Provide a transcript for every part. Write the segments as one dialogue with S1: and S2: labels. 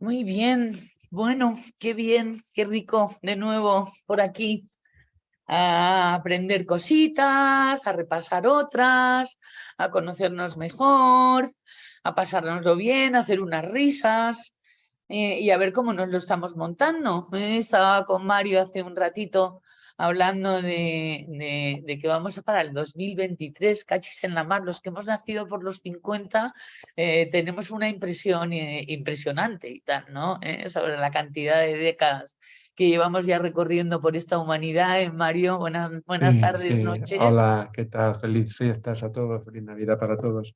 S1: Muy bien, bueno, qué bien, qué rico de nuevo por aquí a aprender cositas, a repasar otras, a conocernos mejor, a pasárnoslo bien, a hacer unas risas y a ver cómo nos lo estamos montando. Estaba con Mario hace un ratito hablando de que vamos para el 2023, cachis en la mar, los que hemos nacido por los 50, tenemos una impresión impresionante y tal, ¿no? Sobre la cantidad de décadas que llevamos ya recorriendo por esta humanidad. Mario, buenas
S2: Sí,
S1: tardes,
S2: sí.
S1: noches.
S2: Hola, ¿qué tal? Feliz fiestas a todos, feliz Navidad para todos.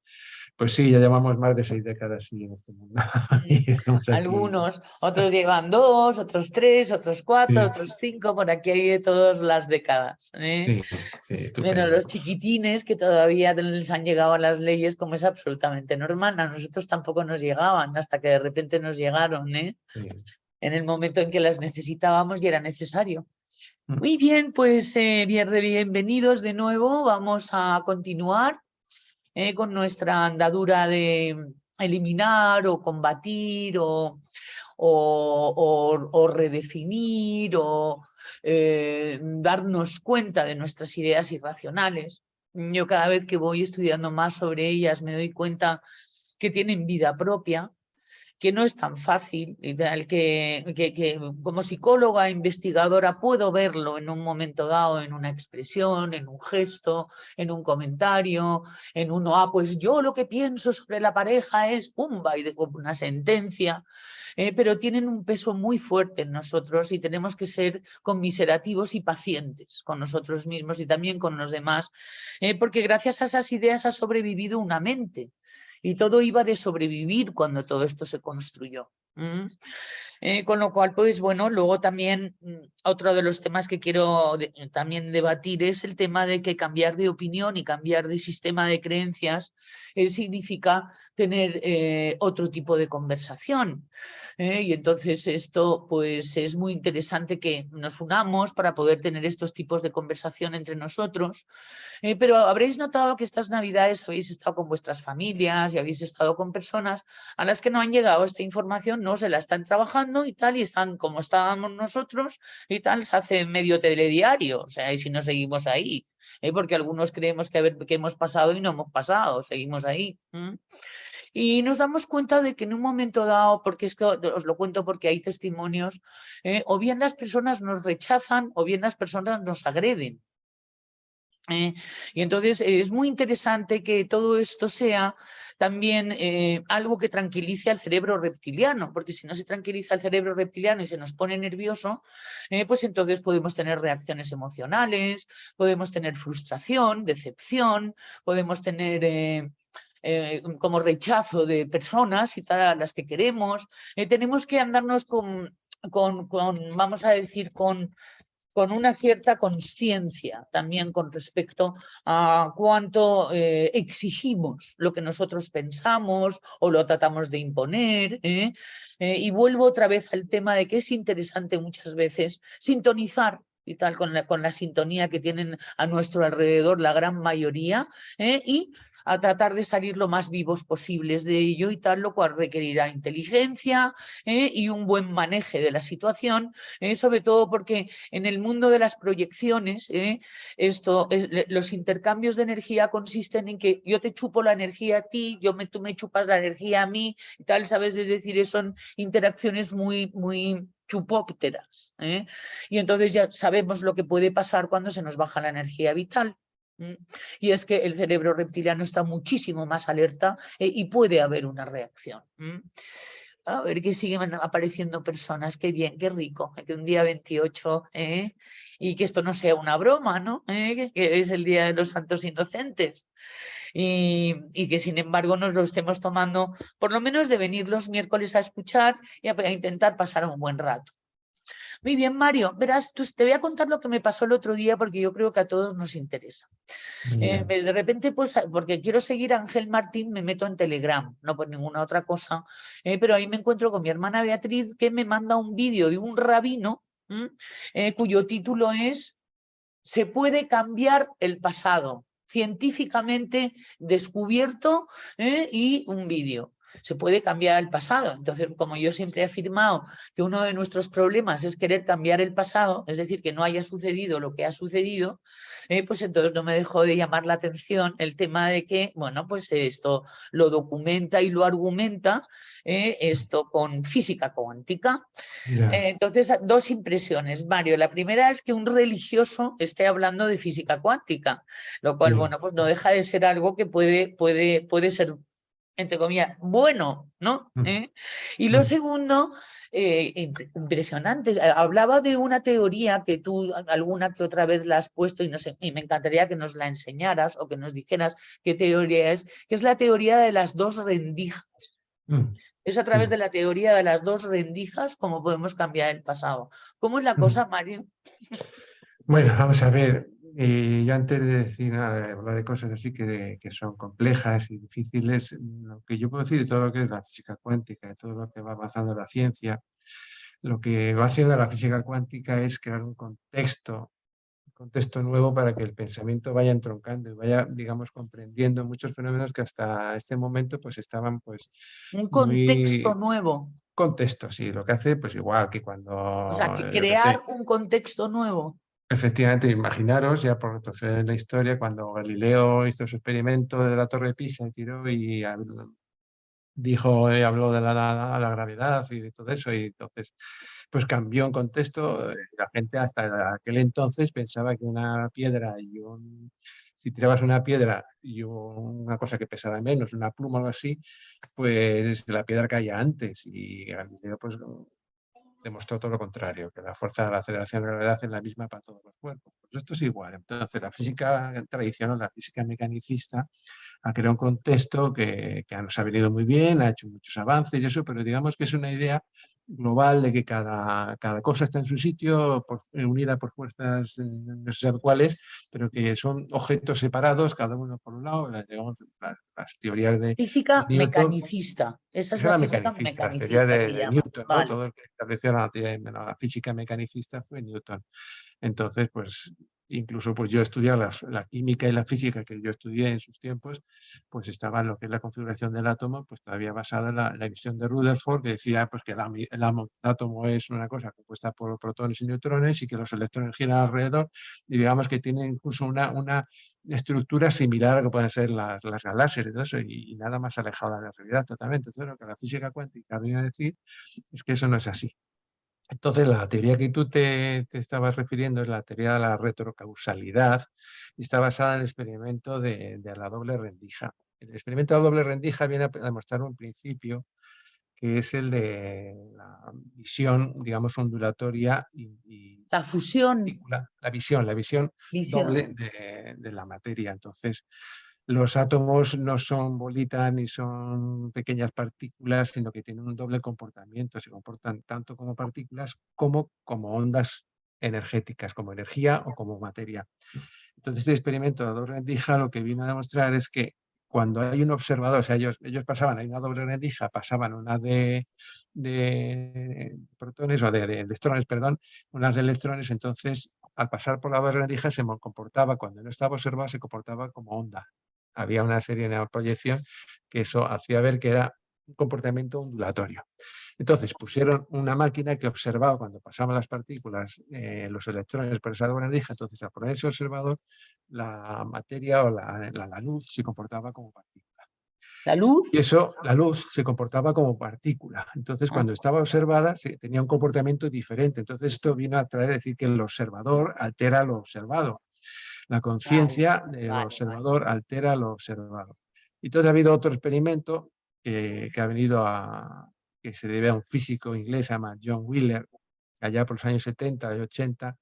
S2: Pues sí, ya llevamos más de 6 décadas sí, en este mundo y estamos aquí.
S1: Algunos, otros llevan 2, otros 3, otros 4,
S2: Sí,
S1: otros 5, por aquí hay de todas las décadas.
S2: sí, sí,
S1: Bueno,
S2: estupendo.
S1: los chiquitines que todavía les han llegado a las leyes, como es absolutamente normal, a nosotros tampoco nos llegaban hasta que de repente nos llegaron,
S2: Sí.
S1: en el momento en que las necesitábamos y era necesario. Muy bien, pues bienvenidos de nuevo. Vamos a continuar con nuestra andadura de eliminar o combatir o redefinir o darnos cuenta de nuestras ideas irracionales. Yo cada vez que voy estudiando más sobre ellas me doy cuenta que tienen vida propia, que no es tan fácil, y que como psicóloga investigadora puedo verlo en un momento dado, en una expresión, en un gesto, en un comentario, en uno, pues yo lo que pienso sobre la pareja es pumba, y de una sentencia, pero tienen un peso muy fuerte en nosotros y tenemos que ser conmiserativos y pacientes con nosotros mismos y también con los demás, porque gracias a esas ideas ha sobrevivido una mente. Y todo iba de sobrevivir cuando todo esto se construyó. Con lo cual, pues bueno, luego también otro de los temas que quiero también debatir es el tema de que cambiar de opinión y cambiar de sistema de creencias significa tener otro tipo de conversación. Y entonces esto pues es muy interesante que nos unamos para poder tener estos tipos de conversación entre nosotros, pero habréis notado que estas Navidades habéis estado con vuestras familias y habéis estado con personas a las que no han llegado esta información, no se la están trabajando y tal, y están como estábamos nosotros y tal, se hace medio telediario, o sea, y si no seguimos ahí, porque algunos creemos que hemos pasado y no hemos pasado, seguimos ahí. Y nos damos cuenta de que en un momento dado, porque esto os lo cuento porque hay testimonios, o bien las personas nos rechazan o bien las personas nos agreden. Y entonces es muy interesante que todo esto sea también algo que tranquilice al cerebro reptiliano, porque si no se tranquiliza el cerebro reptiliano y se nos pone nervioso, pues entonces podemos tener reacciones emocionales, podemos tener frustración, decepción, podemos tener como rechazo de personas y tal a las que queremos. Tenemos que andarnos vamos a decir, con una cierta conciencia también con respecto a cuánto exigimos lo que nosotros pensamos o lo tratamos de imponer. Y vuelvo otra vez al tema de que es interesante muchas veces sintonizar y tal con la sintonía que tienen a nuestro alrededor la gran mayoría, y a tratar de salir lo más vivos posibles de ello y tal, lo cual requerirá inteligencia y un buen manejo de la situación, sobre todo porque en el mundo de las proyecciones, los intercambios de energía consisten en que yo te chupo la energía a ti, tú me chupas la energía a mí, y tal, ¿sabes? Es decir, son interacciones muy, muy chupópteras. Y entonces ya sabemos lo que puede pasar cuando se nos baja la energía vital. Y es que el cerebro reptiliano está muchísimo más alerta y puede haber una reacción. A ver que siguen apareciendo personas, qué bien, qué rico, que un día 28, y que esto no sea una broma, ¿no? Que es el Día de los Santos Inocentes. Y que sin embargo nos lo estemos tomando, por lo menos de venir los miércoles a escuchar y a intentar pasar un buen rato. Muy bien, Mario, verás, te voy a contar lo que me pasó el otro día porque yo creo que a todos nos interesa.
S2: Muy bien.
S1: De repente, pues, porque quiero seguir a Ángel Martín, me meto en Telegram, no por ninguna otra cosa, pero ahí me encuentro con mi hermana Beatriz que me manda un vídeo de un rabino, cuyo título es "Se puede cambiar el pasado", científicamente descubierto, y un vídeo. se puede cambiar el pasado. Entonces, como yo siempre he afirmado que uno de nuestros problemas es querer cambiar el pasado, es decir, que no haya sucedido lo que ha sucedido, pues entonces no me dejó de llamar la atención el tema de que, bueno, pues esto lo documenta y lo argumenta esto con física cuántica.
S2: Ya.
S1: Entonces, dos impresiones, Mario. La primera es que un religioso esté hablando de física cuántica, lo cual,
S2: Sí.
S1: bueno, pues no deja de ser algo que puede ser, entre comillas, bueno, ¿no? Y lo
S2: Mm.
S1: segundo, impresionante, hablaba de una teoría que tú alguna que otra vez la has puesto y, no sé, y me encantaría que nos la enseñaras o que nos dijeras qué teoría es, que es la teoría de las dos rendijas.
S2: Mm.
S1: Es a través
S2: Sí.
S1: de la teoría de las dos rendijas como podemos cambiar el pasado. ¿Cómo es la
S2: Mm.
S1: cosa, Mario?
S2: Bueno, vamos a ver. Yo antes de decir nada, de hablar de cosas así que son complejas y difíciles, lo que yo puedo decir de todo lo que es la física cuántica, de todo lo que va avanzando la ciencia, lo que va haciendo la física cuántica es crear un contexto nuevo para que el pensamiento vaya entroncando y vaya, digamos, comprendiendo muchos fenómenos que hasta este momento pues estaban pues
S1: Un contexto
S2: muy
S1: nuevo.
S2: contextos. Y lo que hace pues igual que
S1: O sea,
S2: cuando,
S1: que
S2: yo qué
S1: crear
S2: sé,
S1: un contexto nuevo.
S2: efectivamente, imaginaros, ya por retroceder en la historia, cuando Galileo hizo su experimento de la Torre de Pisa y tiró y dijo, habló de la gravedad y de todo eso, y entonces pues cambió en contexto. La gente hasta aquel entonces pensaba que una piedra si tirabas una piedra y una cosa que pesaba menos, una pluma o algo así, pues la piedra caía antes, y Galileo pues demostró todo lo contrario, que la fuerza de la aceleración de la gravedad es la misma para todos los cuerpos. Pues esto es igual. Entonces, la física tradicional, la física mecanicista, ha creado un contexto que nos ha venido muy bien, ha hecho muchos avances y eso, pero digamos que es una idea global de que cada cosa está en su sitio, unida por fuerzas, no se sabe cuáles, pero que son objetos separados, cada uno por un lado. Digamos, las teorías de
S1: Física
S2: Newton.
S1: mecanicista. Esa es
S2: Esa es
S1: la
S2: la
S1: física
S2: mecanicista, las teorías
S1: mecanicista que
S2: de
S1: llaman.
S2: Newton, ¿no?
S1: Vale.
S2: Todo el que estableció la física mecanicista fue Newton. Entonces, pues incluso pues yo estudié la química y la física que yo estudié en sus tiempos, pues estaba en lo que es la configuración del átomo, pues todavía basada en la visión de Rutherford, que decía pues que el átomo es una cosa compuesta por protones y neutrones y que los electrones giran alrededor, y digamos que tiene incluso una estructura similar a lo que pueden ser las galaxias y todo eso, y nada más alejado de la realidad totalmente. Entonces, lo que la física cuántica viene a decir es que eso no es así. Entonces, la teoría que tú te estabas refiriendo es la teoría de la retrocausalidad, y está basada en el experimento de la doble rendija. El experimento de la doble rendija viene a demostrar un principio que es el de la visión, digamos, ondulatoria
S1: La fusión,
S2: la visión
S1: visión.
S2: doble de la materia. Entonces, los átomos no son bolitas ni son pequeñas partículas, sino que tienen un doble comportamiento. Se comportan tanto como partículas como ondas energéticas, como energía o como materia. Entonces, este experimento de la doble rendija lo que vino a demostrar es que cuando hay un observador, o sea, ellos pasaban, hay una doble rendija, pasaban una de protones o de electrones, perdón, unas de electrones. Entonces, al pasar por la doble rendija se comportaba, cuando no estaba observado, se comportaba como onda. Había una serie de proyección que eso hacía ver que era un comportamiento ondulatorio. Entonces pusieron una máquina que observaba cuando pasaban las partículas, los electrones por esa doble rendija. Entonces, al poner ese observador, la materia o la luz se comportaba como partícula.
S1: La luz.
S2: Y eso, la luz se comportaba como partícula. Entonces,
S1: Ah,
S2: cuando estaba observada, tenía un comportamiento diferente. Entonces, esto vino a traer a decir que el observador altera lo observado. La
S1: vale,
S2: conciencia del
S1: vale, vale.
S2: observador altera lo observado. Y entonces ha habido otro experimento que ha venido que se debe a un físico inglés, se llama John Wheeler, que allá por los años 70 y 80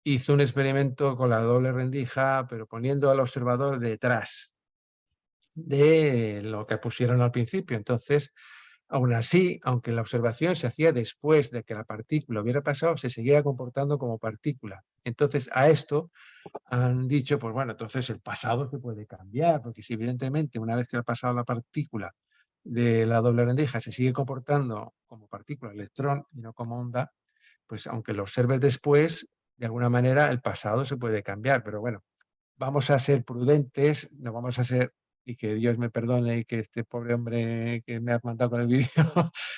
S2: hizo un experimento con la doble rendija, pero poniendo al observador detrás de lo que pusieron al principio. Entonces, aún así, aunque la observación se hacía después de que la partícula hubiera pasado, se seguía comportando como partícula. Entonces, a esto han dicho, pues bueno, entonces el pasado se puede cambiar, porque si evidentemente una vez que ha pasado la partícula de la doble rendija se sigue comportando como partícula, electrón y no como onda, pues aunque lo observes después, de alguna manera el pasado se puede cambiar. Pero bueno, vamos a ser prudentes, no vamos a ser y que Dios me perdone y que este pobre hombre que me ha mandado con el vídeo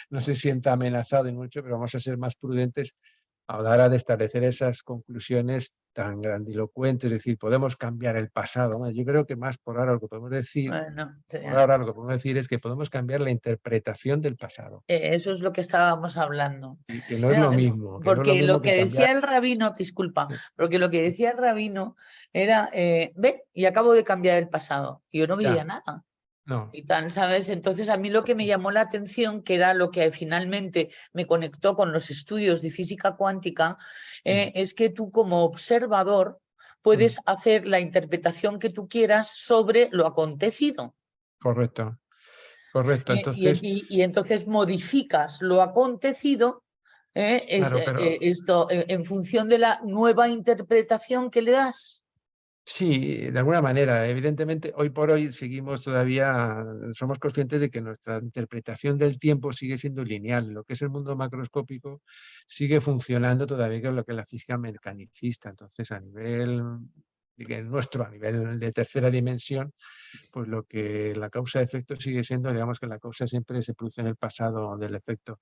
S2: no se sienta amenazado y mucho, pero vamos a ser más prudentes a la hora de establecer esas conclusiones tan grandilocuentes, es decir, podemos cambiar el pasado. Bueno, yo creo que más por ahora lo que podemos decir,
S1: Bueno,
S2: por ahora lo que podemos decir es que podemos cambiar la interpretación del pasado
S1: eso es lo que estábamos hablando.
S2: y que no es lo mismo,
S1: Porque lo
S2: que
S1: que
S2: cambiar.
S1: decía el rabino, disculpa,
S2: Sí,
S1: porque lo que decía el rabino era, ve, y acabo de cambiar el pasado. Y yo no veía
S2: ya,
S1: nada.
S2: no,
S1: Y tal, ¿sabes? Entonces a mí lo que me llamó la atención, que era lo que finalmente me conectó con los estudios de física cuántica, es que tú como observador
S2: mm,
S1: puedes hacer la interpretación que tú quieras sobre lo acontecido.
S2: correcto, correcto. Entonces,
S1: Y entonces modificas lo acontecido,
S2: claro, pero
S1: esto, en función de la nueva interpretación que le das.
S2: sí, de alguna manera, evidentemente, hoy por hoy seguimos todavía, somos conscientes de que nuestra interpretación del tiempo sigue siendo lineal. Lo que es el mundo macroscópico sigue funcionando todavía con lo que es la física mecanicista. Entonces, a nivel nuestro, a nivel de tercera dimensión, pues lo que la causa-efecto sigue siendo, digamos que la causa siempre se produce en el pasado del efecto.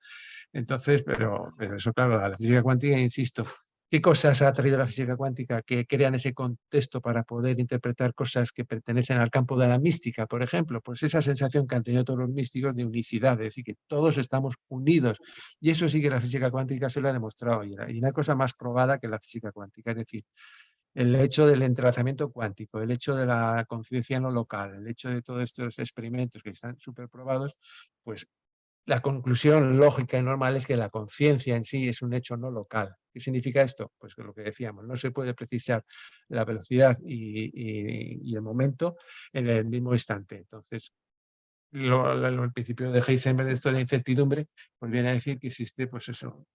S2: Entonces, pero eso, claro, la física cuántica, insisto, ¿qué cosas ha traído la física cuántica que crean ese contexto para poder interpretar cosas que pertenecen al campo de la mística, por ejemplo? Pues esa sensación que han tenido todos los místicos de unicidad, es decir, que todos estamos unidos. Y eso sí que la física cuántica se lo ha demostrado. Y una cosa más probada que la física cuántica, es decir, el hecho del entrelazamiento cuántico, el hecho de la conciencia no local, el hecho de todos estos experimentos que están súper probados, pues la conclusión lógica y normal es que la conciencia en sí es un hecho no local. ¿Qué significa esto? Pues que lo que decíamos, no se puede precisar la velocidad y el momento en el mismo instante. Entonces, el principio de Heisenberg, esto de incertidumbre, pues viene a decir que existe, pues eso,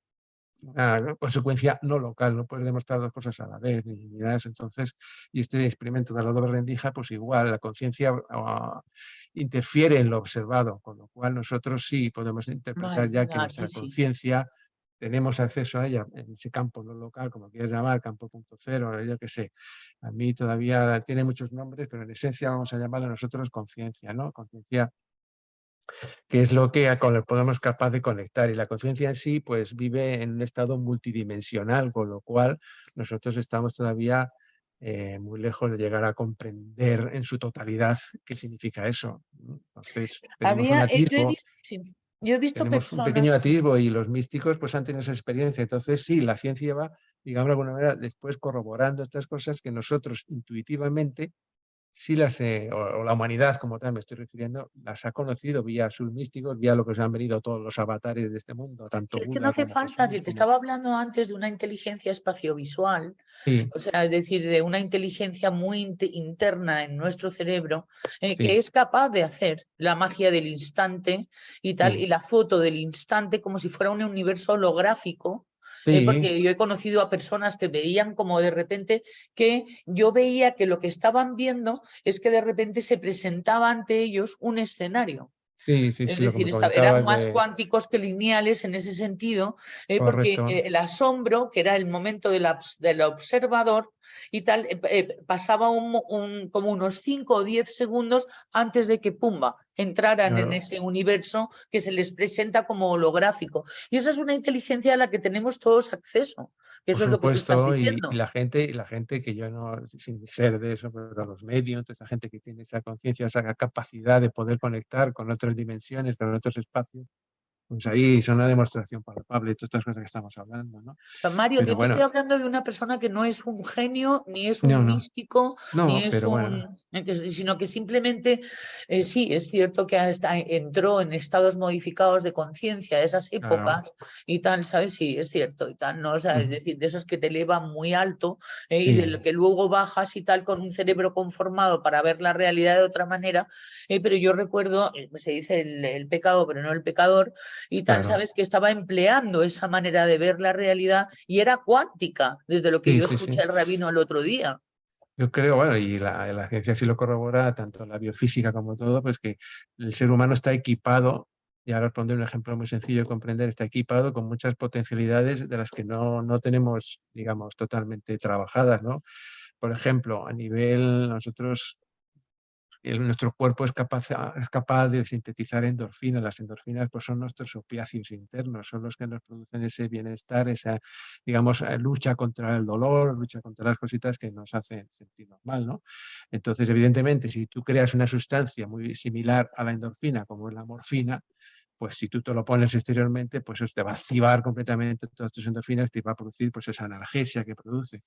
S2: una consecuencia no local, no puedes demostrar dos cosas a la vez, ni nada de eso. Entonces, y este experimento de la doble rendija, pues igual, la conciencia interfiere en lo observado, con lo cual nosotros sí podemos interpretar ya que
S1: Aquí
S2: nuestra
S1: sí.
S2: conciencia tenemos acceso a ella en ese campo no local, como quieras llamar, campo punto cero, yo qué sé. A mí todavía tiene muchos nombres, pero en esencia vamos a llamarlo nosotros conciencia, ¿no? Conciencia que es lo que con lo que podemos capaz de conectar. Y la conciencia en sí, pues vive en un estado multidimensional, con lo cual nosotros estamos todavía muy lejos de llegar a comprender en su totalidad qué significa eso, ¿no? Entonces, tenemos un
S1: Yo he
S2: atisbo,
S1: visto, sí, yo he visto
S2: tenemos un pequeño
S1: personas.
S2: atisbo y los místicos pues han tenido esa experiencia. Entonces, sí, la ciencia va, digamos de alguna manera, después corroborando estas cosas que nosotros intuitivamente sí las, o la humanidad como tal me estoy refiriendo, las ha conocido vía sus místicos, vía lo que se han venido todos los avatares de este mundo,
S1: Si
S2: tanto
S1: es que no
S2: Buda
S1: hace
S2: como
S1: falta,
S2: Jesús,
S1: si te
S2: como...
S1: estaba hablando antes de una inteligencia espaciovisual,
S2: Sí,
S1: o sea, es decir, de una inteligencia muy interna en nuestro cerebro, que
S2: sí,
S1: es capaz de hacer la magia del instante y tal, y
S2: sí,
S1: la foto del instante como si fuera un universo holográfico.
S2: sí,
S1: Porque yo he conocido a personas que veían como de repente que yo veía que lo que estaban viendo es que de repente se presentaba ante ellos un escenario.
S2: sí, sí,
S1: Es
S2: sí, lo que
S1: decir,
S2: me
S1: eran
S2: comentabas
S1: más
S2: de...
S1: cuánticos que lineales en ese sentido, porque
S2: Correcto.
S1: el asombro, que era el momento del observador y tal, pasaba como unos 5 o 10 segundos antes de que, pumba, entraran en
S2: Claro,
S1: ese universo que se les presenta como holográfico. Y esa es una inteligencia a la que tenemos todos acceso, que
S2: por
S1: eso es lo que tú estás
S2: supuesto, y
S1: diciendo.
S2: la gente que yo no, sin ser de eso, pero los medios, toda esa gente que tiene esa conciencia, esa capacidad de poder conectar con otras dimensiones, con otros espacios, pues ahí son una demostración palpable de todas estas cosas que estamos hablando, ¿no?
S1: Mario,
S2: Pero
S1: yo te estoy
S2: bueno,
S1: hablando de una persona que no es un genio, ni es
S2: no,
S1: un
S2: no,
S1: místico, ni
S2: no,
S1: es
S2: pero bueno,
S1: un, sino que simplemente, sí, es cierto que entró en estados modificados de conciencia de esas
S2: claro.
S1: épocas y tal, ¿sabes? Sí, es cierto y tal, ¿no? O sea, es
S2: Ujú.
S1: decir, de esos que te elevan muy alto, y de lo
S2: Sí,
S1: que luego bajas y tal con un cerebro conformado para ver la realidad de otra manera, pero yo recuerdo, se dice el pecado, pero no el pecador, y tal,
S2: claro.
S1: ¿sabes? Que estaba empleando esa manera de ver la realidad y era cuántica, desde lo que
S2: Sí,
S1: yo
S2: sí,
S1: escuché
S2: sí.
S1: al rabino el otro día.
S2: Yo creo, bueno, y la ciencia sí lo corrobora, tanto la biofísica como todo, pues que el ser humano está equipado, y ahora os pondré un ejemplo muy sencillo de comprender, está equipado con muchas potencialidades de las que no tenemos, digamos, totalmente trabajadas, ¿no? Por ejemplo, a nivel, nosotros nuestro cuerpo es capaz de sintetizar endorfinas. Las endorfinas pues, son nuestros opiáceos internos, son los que nos producen ese bienestar, esa, digamos, lucha contra el dolor, lucha contra las cositas que nos hacen sentirnos mal, ¿no? Entonces, evidentemente, si tú creas una sustancia muy similar a la endorfina, como es la morfina, pues si tú te lo pones exteriormente, pues eso te va a activar completamente todas tus endorfinas, te va a producir pues esa analgesia que produce.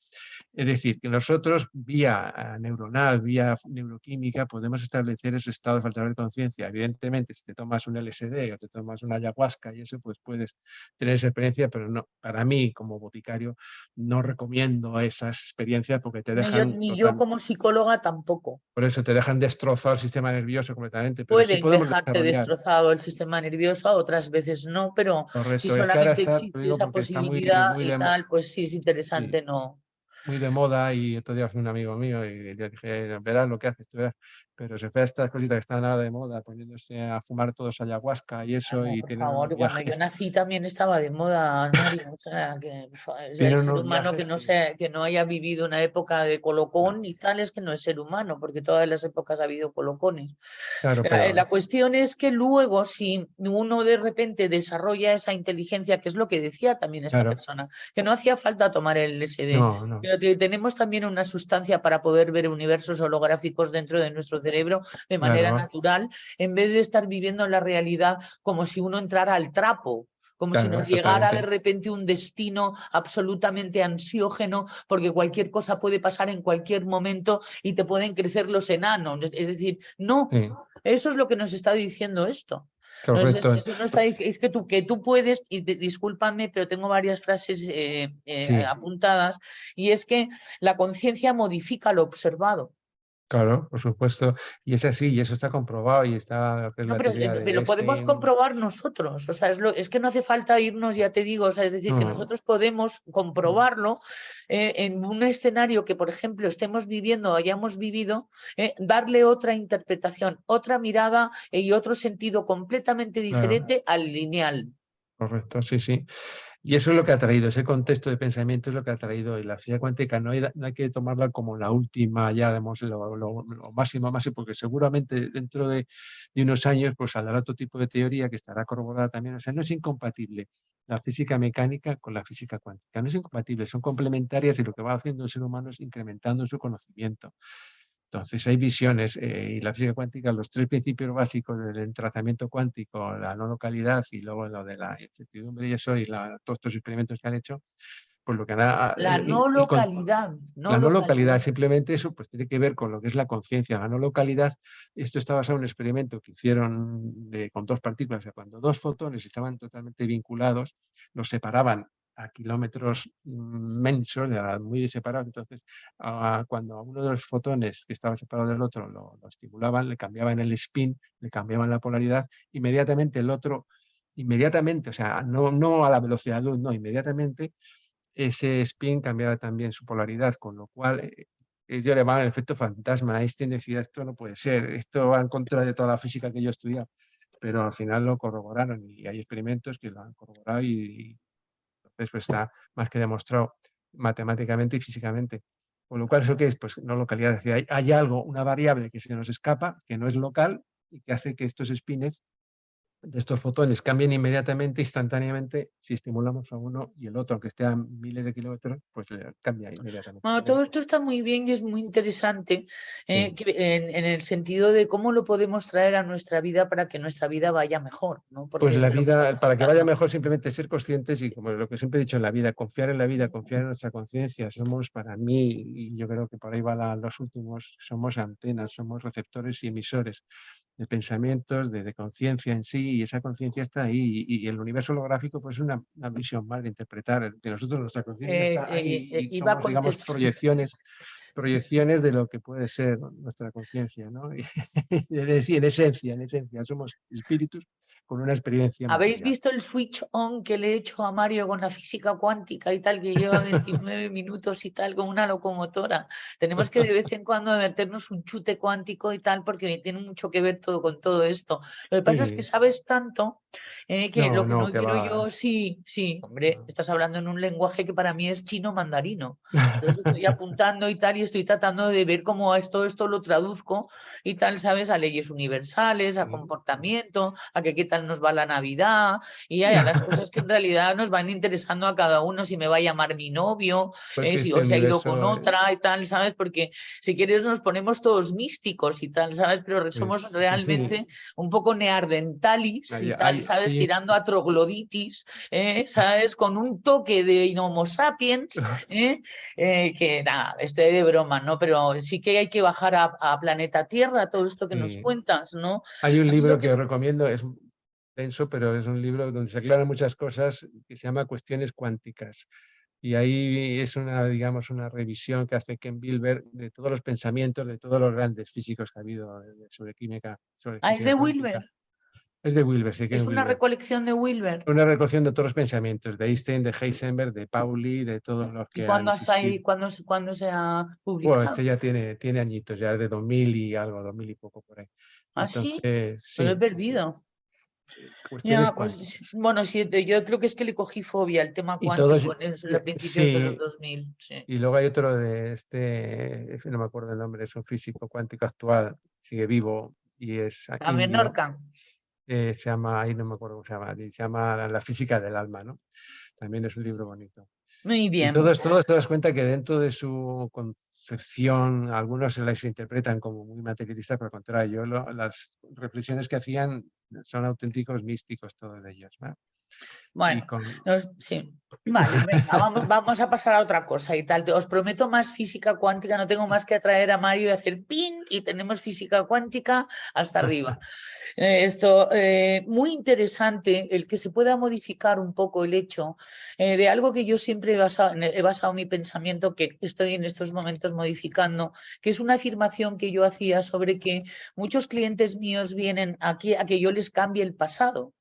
S2: Es decir, que nosotros vía neuronal, vía neuroquímica, podemos establecer esos estados alterados de conciencia. Evidentemente, si te tomas un LSD o te tomas una ayahuasca y eso, pues puedes tener esa experiencia, pero no, para mí, como boticario, no recomiendo esas experiencias porque te dejan
S1: Ni yo como psicóloga tampoco.
S2: por eso te dejan destrozado el sistema nervioso completamente, pero sí
S1: Pueden
S2: podemos
S1: dejarte
S2: desarrollar.
S1: destrozado el sistema nervioso, otras veces no, pero si
S2: Correcto, es que ahora
S1: solamente
S2: está, te
S1: existe
S2: digo
S1: esa
S2: porque está muy,
S1: posibilidad
S2: muy
S1: y
S2: de,
S1: tal, pues sí es
S2: sí,
S1: interesante, ¿no?
S2: muy de moda y otro día fue un amigo mío y yo dije, verás lo que haces, tú verás. Pero se fue a estas cositas que están ahora de moda, poniéndose a fumar todos ayahuasca y
S1: Ah,
S2: eso,
S1: no,
S2: y
S1: por
S2: tienen
S1: favor,
S2: unos
S1: y cuando yo
S2: viajes,
S1: nací también estaba de moda, Mario, o sea, que por favor, o sea, el
S2: tienen
S1: ser
S2: unos
S1: humano que
S2: viajes
S1: no
S2: que,
S1: sea, que no haya vivido una época de colocón y tal, es que no es ser humano, porque todas las épocas ha habido colocones.
S2: claro, pero
S1: La cuestión es que luego, si uno de repente desarrolla esa inteligencia, que es lo que decía también esta
S2: claro,
S1: persona, que no hacía falta tomar el LSD,
S2: no, no,
S1: pero que tenemos también una sustancia para poder ver universos holográficos dentro de nuestro cerebro de manera
S2: claro,
S1: natural, en vez de estar viviendo la realidad como si uno entrara al trapo. Como si
S2: claro,
S1: nos llegara de
S2: exactamente,
S1: repente un destino absolutamente ansiógeno, porque cualquier cosa puede pasar en cualquier momento y te pueden crecer los enanos. Es decir, no,
S2: sí,
S1: eso es lo que nos está diciendo esto.
S2: correcto,
S1: Eso no está, es que tú puedes, y discúlpame, pero tengo varias frases
S2: sí.
S1: apuntadas, y es que la conciencia modifica lo observado.
S2: Claro, por supuesto. Y es así, y eso está comprobado, y está lo que es
S1: No,
S2: la teoría de
S1: pero podemos
S2: Einstein.
S1: comprobar nosotros, o sea, es que no hace falta irnos, ya te digo, o sea, es decir, que
S2: No,
S1: nosotros podemos comprobarlo en un escenario que, por ejemplo, estemos viviendo o hayamos vivido, darle otra interpretación, otra mirada y otro sentido completamente
S2: claro,
S1: diferente al lineal.
S2: correcto, sí, sí. Y eso es lo que ha traído, ese contexto de pensamiento es lo que ha traído. Y la física cuántica no hay que tomarla como la última, ya digamos, lo máximo, máximo, porque seguramente dentro de unos años pues saldrá otro tipo de teoría que estará corroborada también. O sea, no es incompatible la física mecánica con la física cuántica, no es incompatible, son complementarias y lo que va haciendo el ser humano es incrementando su conocimiento. Entonces hay visiones y la física cuántica, los tres principios básicos del entrazamiento cuántico, la no localidad y luego lo de la incertidumbre y eso, y todos estos experimentos que han hecho, pues lo que
S1: La no localidad, no
S2: la no localidad,
S1: localidad.
S2: simplemente eso, pues tiene que ver con lo que es la conciencia. La no localidad, esto está basado en un experimento que hicieron con dos partículas, o sea, cuando dos fotones estaban totalmente vinculados, los separaban a kilómetros mensos, muy separados. Entonces, cuando a uno de los fotones que estaba separado del otro lo estimulaban, le cambiaban el spin, le cambiaban la polaridad, inmediatamente el otro, inmediatamente, o sea, no a la velocidad de luz, no, inmediatamente ese spin cambiaba también su polaridad, con lo cual ellos le llamaban el efecto fantasma. Einstein decía, esto no puede ser, esto va en contra de toda la física que yo he estudiado, pero al final lo corroboraron y hay experimentos que lo han corroborado y entonces pues, está más que demostrado matemáticamente y físicamente. Con lo cual, ¿eso qué es? Pues no localidad. Es decir, hay algo, una variable que se nos escapa, que no es local y que hace que estos spins de estos fotones cambian inmediatamente, instantáneamente, si estimulamos a uno y el otro, aunque esté a miles de kilómetros, pues le cambia inmediatamente.
S1: Bueno, todo esto está muy bien y es muy interesante
S2: Sí.
S1: en el sentido de cómo lo podemos traer a nuestra vida para que nuestra vida vaya mejor, ¿no? Porque
S2: Pues
S1: es
S2: la
S1: de lo que
S2: vida,
S1: estamos
S2: para que vaya
S1: hablando.
S2: mejor, simplemente ser conscientes y como lo que siempre he dicho en la vida, confiar en nuestra conciencia. Somos, para mí, y yo creo que por ahí van los últimos, somos antenas, somos receptores y emisores de pensamientos, de conciencia en sí, y esa conciencia está ahí. Y el universo holográfico, pues es una visión más de interpretar, que nosotros, nuestra conciencia está ahí y
S1: Iba a
S2: somos, digamos, proyecciones de lo que puede ser nuestra conciencia, ¿no? Y en esencia, somos espíritus con una experiencia
S1: ¿Habéis
S2: material.
S1: visto el switch on que le he hecho a Mario con la física cuántica y tal, que lleva 29 minutos y tal, con una locomotora? Tenemos que de vez en cuando meternos un chute cuántico y tal, porque tiene mucho que ver todo con todo esto. Lo que pasa es que
S2: Sí,
S1: sabes tanto Que lo que
S2: No,
S1: no
S2: que
S1: quiero
S2: va.
S1: yo, sí, hombre,
S2: No.
S1: estás hablando en un lenguaje que para mí es chino mandarino. Entonces estoy apuntando y tal, y estoy tratando de ver cómo esto lo traduzco y tal, ¿sabes? A leyes universales, a comportamiento, a que qué tal nos va la Navidad y a las cosas que en realidad nos van interesando a cada uno, si me va a llamar mi novio,
S2: Porque
S1: si
S2: este
S1: o se ha ido con
S2: universo
S1: otra y tal, ¿sabes? Porque si quieres nos ponemos todos místicos y tal, ¿sabes? Pero somos realmente
S2: sí,
S1: un poco neardentalis y tal, ¿sabes? Tirando a trogloditis, ¿sabes? Con un toque de Homo sapiens, que nada, estoy de broma, ¿no? Pero sí que hay que bajar a planeta Tierra, todo esto que nos
S2: sí.
S1: cuentas, ¿no?
S2: Hay un
S1: A mí
S2: libro
S1: lo
S2: que
S1: que...
S2: os recomiendo, es denso, pero es un libro donde se aclaran muchas cosas, que se llama Cuestiones cuánticas. Y ahí es una, digamos, una revisión que hace Ken Wilber de todos los pensamientos de todos los grandes físicos que ha habido sobre química, sobre
S1: Ah, es de
S2: física cuántica.
S1: Wilber,
S2: Es de Wilber, sí,
S1: es
S2: Ken
S1: una
S2: Wilber.
S1: recolección de Wilber.
S2: Una recolección de todos los pensamientos, de Einstein, de Heisenberg, de Pauli, de todos los
S1: ¿Y
S2: que han existido.
S1: cuándo se ha
S2: Bueno, este
S1: publicado?
S2: ya tiene añitos, ya es de 2000 y algo, 2000 y poco por ahí.
S1: ¿Ah, sí?
S2: Entonces,
S1: Me lo he
S2: sí, sí, sí.
S1: perdido.
S2: Cuestiones
S1: Ya, pues,
S2: cuánticas.
S1: bueno, sí, yo creo que es que le cogí fobia al tema
S2: Y todos,
S1: cuántico a principios de los
S2: sí,
S1: 2000, sí.
S2: y luego hay otro de no me acuerdo el nombre, es un físico cuántico actual, sigue vivo y es
S1: A
S2: indio,
S1: Menorca.
S2: se llama, ahí no me acuerdo cómo se llama, se llama La física del alma, ¿no? También es un libro bonito.
S1: Muy
S2: Y
S1: bien.
S2: todos te das cuenta que dentro de su concepción, algunos se las interpretan como muy materialistas, pero al contrario, las reflexiones que hacían son auténticos místicos todos ellos, ¿no? Y
S1: Bueno,
S2: con...
S1: sí. Vale, venga, vamos a pasar a otra cosa y tal. Os prometo más física cuántica, no tengo más que atraer a Mario y hacer pin y tenemos física cuántica hasta arriba. Muy interesante el que se pueda modificar un poco el hecho de algo que yo siempre he basado mi pensamiento, que estoy en estos momentos modificando, que es una afirmación que yo hacía sobre que muchos clientes míos vienen aquí a que yo les cambie el pasado.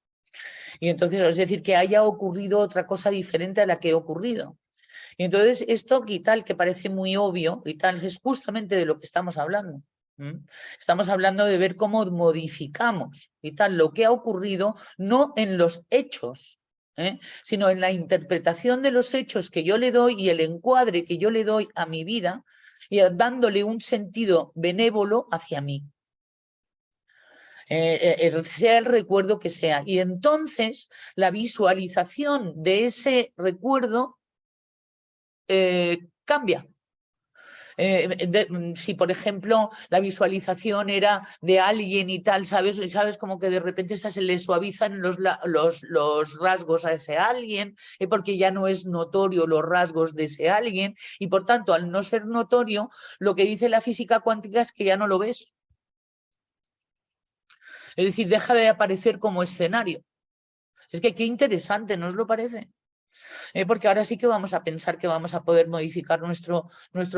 S1: Y entonces, es decir, que haya ocurrido otra cosa diferente a la que ha ocurrido. Y entonces, esto y tal, que parece muy obvio y tal, es justamente de lo que estamos hablando. Estamos hablando de ver cómo modificamos y tal lo que ha ocurrido, no en los hechos, sino en la interpretación de los hechos que yo le doy y el encuadre que yo le doy a mi vida y dándole un sentido benévolo hacia mí. Sea el recuerdo que sea. Y entonces la visualización de ese recuerdo cambia. Si, por ejemplo, la visualización era de alguien y tal, ¿sabes? Como que de repente se le suavizan los rasgos a ese alguien, porque ya no es notorio los rasgos de ese alguien, y por tanto, al no ser notorio, lo que dice la física cuántica es que ya no lo ves. Es decir, deja de aparecer como escenario. Es que qué interesante, ¿no os lo parece? Porque ahora sí que vamos a pensar que vamos a poder modificar nuestro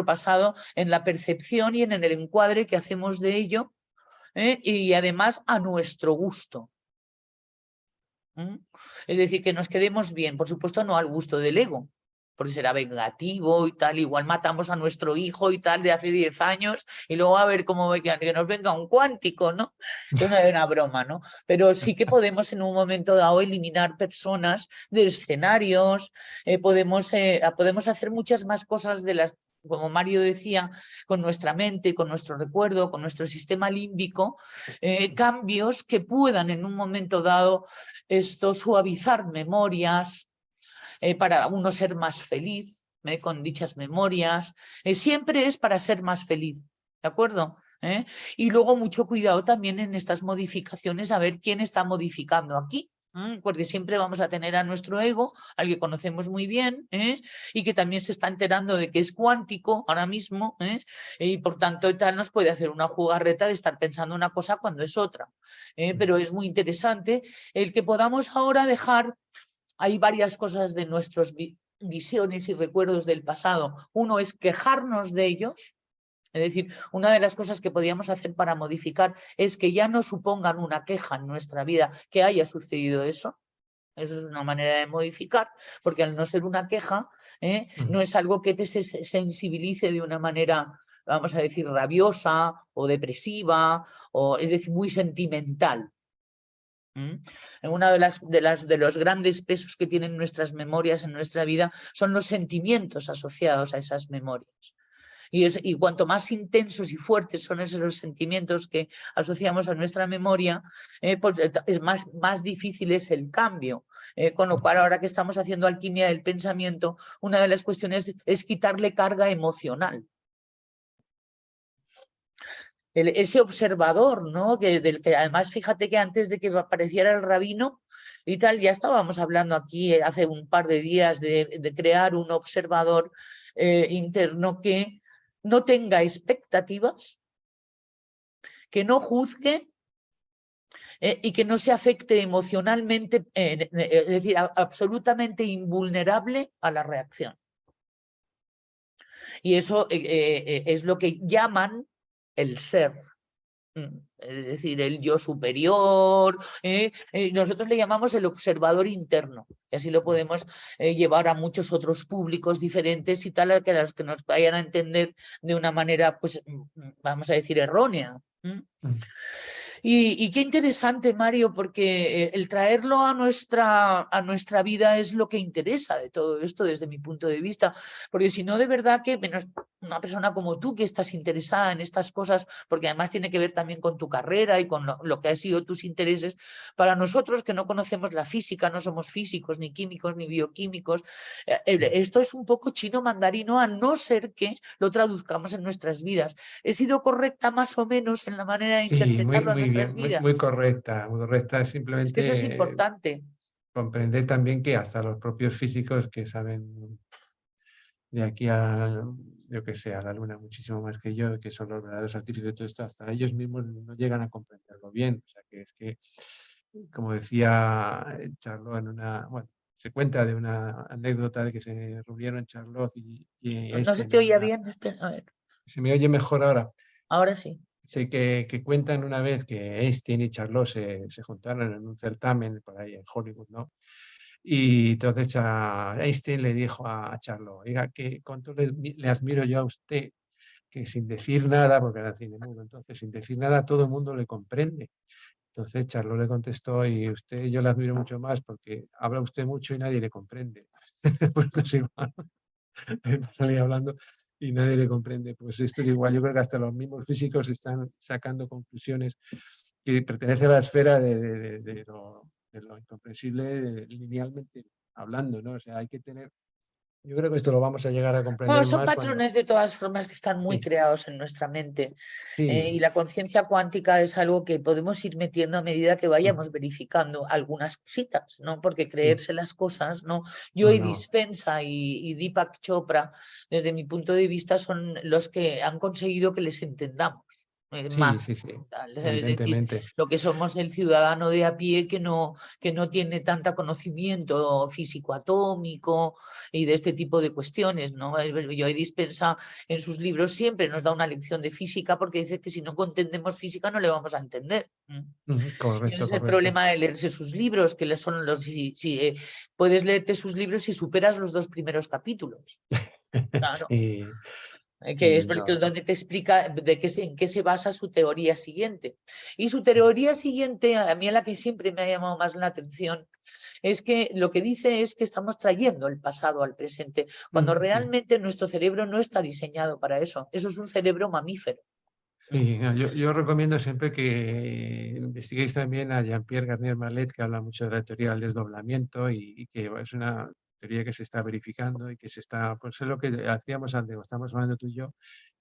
S1: pasado en la percepción y en el encuadre que hacemos de ello, y además a nuestro gusto. Es decir, que nos quedemos bien, por supuesto no al gusto del ego, porque será vengativo y tal, igual matamos a nuestro hijo y tal de hace 10 años y luego a ver cómo que nos venga un cuántico, ¿no? Es una broma, ¿no? Pero sí que podemos en un momento dado eliminar personas de escenarios, podemos hacer muchas más cosas de las, como Mario decía, con nuestra mente, con nuestro recuerdo, con nuestro sistema límbico, cambios que puedan en un momento dado suavizar memorias, para uno ser más feliz, con dichas memorias. Siempre es para ser más feliz, ¿de acuerdo? Y luego mucho cuidado también en estas modificaciones, a ver quién está modificando aquí. Porque siempre vamos a tener a nuestro ego, al que conocemos muy bien, y que también se está enterando de que es cuántico ahora mismo, y por tanto tal nos puede hacer una jugarreta de estar pensando una cosa cuando es otra. Pero es muy interesante el que podamos ahora dejar, hay varias cosas de nuestras visiones y recuerdos del pasado. Uno es quejarnos de ellos. Es decir, una de las cosas que podíamos hacer para modificar es que ya no supongan una queja en nuestra vida que haya sucedido eso. Eso es una manera de modificar, porque al no ser una queja, no es algo que te sensibilice de una manera, vamos a decir, rabiosa o depresiva, o es decir, muy sentimental. Una de los grandes pesos que tienen nuestras memorias en nuestra vida son los sentimientos asociados a esas memorias. Y cuanto más intensos y fuertes son esos los sentimientos que asociamos a nuestra memoria, pues es más difícil es el cambio. Con lo cual, ahora que estamos haciendo alquimia del pensamiento, una de las cuestiones es quitarle carga emocional. Ese observador, ¿no? Del que además, fíjate que antes de que apareciera el rabino y tal, ya estábamos hablando aquí hace un par de días de crear un observador interno que no tenga expectativas, que no juzgue y que no se afecte emocionalmente, es decir, absolutamente invulnerable a la reacción. Y eso es lo que llaman el ser. Es decir, el yo superior, nosotros le llamamos el observador interno, y así lo podemos llevar a muchos otros públicos diferentes y tal, que los que nos vayan a entender de una manera, pues, vamos a decir, errónea. Y qué interesante, Mario, porque el traerlo a nuestra vida es lo que interesa de todo esto desde mi punto de vista, porque si no, de verdad que menos una persona como tú que estás interesada en estas cosas, porque además tiene que ver también con tu carrera y con lo que han sido tus intereses, para nosotros que no conocemos la física, no somos físicos, ni químicos, ni bioquímicos, esto es un poco chino mandarino, a no ser que lo traduzcamos en nuestras vidas. ¿He sido correcta más o menos en la manera de
S2: Sí,
S1: interpretarlo en
S2: muy
S1: nuestras
S2: bien,
S1: vidas?
S2: muy correcta, muy correcta.
S1: Es que eso es
S2: Simplemente
S1: importante.
S2: comprender también que hasta los propios físicos que saben de aquí a, yo que sé, a la luna muchísimo más que yo, que son los verdaderos artífices de todo esto, hasta ellos mismos no llegan a comprenderlo bien. O sea, que es que, como decía Charlot en una, bueno, se cuenta de una anécdota de que se reunieron Charlot y
S1: No se
S2: Einstein
S1: te
S2: en
S1: oía
S2: una...
S1: bien. Espera, a ver,
S2: ¿Se me oye mejor ahora?
S1: ahora sí.
S2: Sé que cuentan una vez que Einstein y Charlot se juntaron en un certamen por ahí en Hollywood, ¿no? Y entonces Einstein le dijo a Charlot, oiga, que cuánto le admiro yo a usted, que sin decir nada, porque era cine mudo, entonces sin decir nada todo el mundo le comprende. Entonces Charlot le contestó, y usted yo le admiro mucho más porque habla usted mucho y nadie le comprende. Pues no es igual, salía hablando y nadie le comprende. Pues esto es igual, yo creo que hasta los mismos físicos están sacando conclusiones que pertenecen a la esfera de lo incomprensible linealmente hablando, ¿no? O sea, hay que tener, yo creo que esto lo vamos a llegar a
S1: Bueno,
S2: comprender
S1: son
S2: más cuando...
S1: patrones de todas formas que están muy
S2: Sí,
S1: creados en nuestra mente. Y
S2: sí,
S1: la conciencia cuántica es algo que podemos ir metiendo a medida que vayamos verificando algunas cositas, ¿no? Porque
S2: sí,
S1: creerse las cosas, ¿no?
S2: no,
S1: Joe
S2: no,
S1: Dispenza y Deepak Chopra, desde mi punto de vista, son los que han conseguido que les entendamos
S2: sí, sí,
S1: más.
S2: sí,
S1: Es decir,
S2: evidentemente.
S1: lo que somos el ciudadano de a pie que no tiene tanta conocimiento físico atómico y de este tipo de cuestiones, ¿no? Joe Dispenza en sus libros siempre nos da una lección de física porque dice que si no entendemos física no le vamos a entender. Y ese
S2: Correcto,
S1: es el
S2: correcto.
S1: problema de leerse sus libros, que son si puedes leerte sus libros si superas los 2 primeros capítulos. Claro.
S2: Sí,
S1: Que es
S2: no,
S1: donde te explica en qué se basa su teoría siguiente. Y su teoría siguiente, a mí a la que siempre me ha llamado más la atención, es que lo que dice es que estamos trayendo el pasado al presente, cuando
S2: sí.
S1: realmente nuestro cerebro no está diseñado para eso. Eso es un cerebro mamífero.
S2: Sí, no, yo recomiendo siempre que investiguéis también a Jean-Pierre Garnier Mallet, que habla mucho de la teoría del desdoblamiento y que es una teoría que se está verificando y que se está, pues es lo que hacíamos antes, lo estamos hablando tú y yo,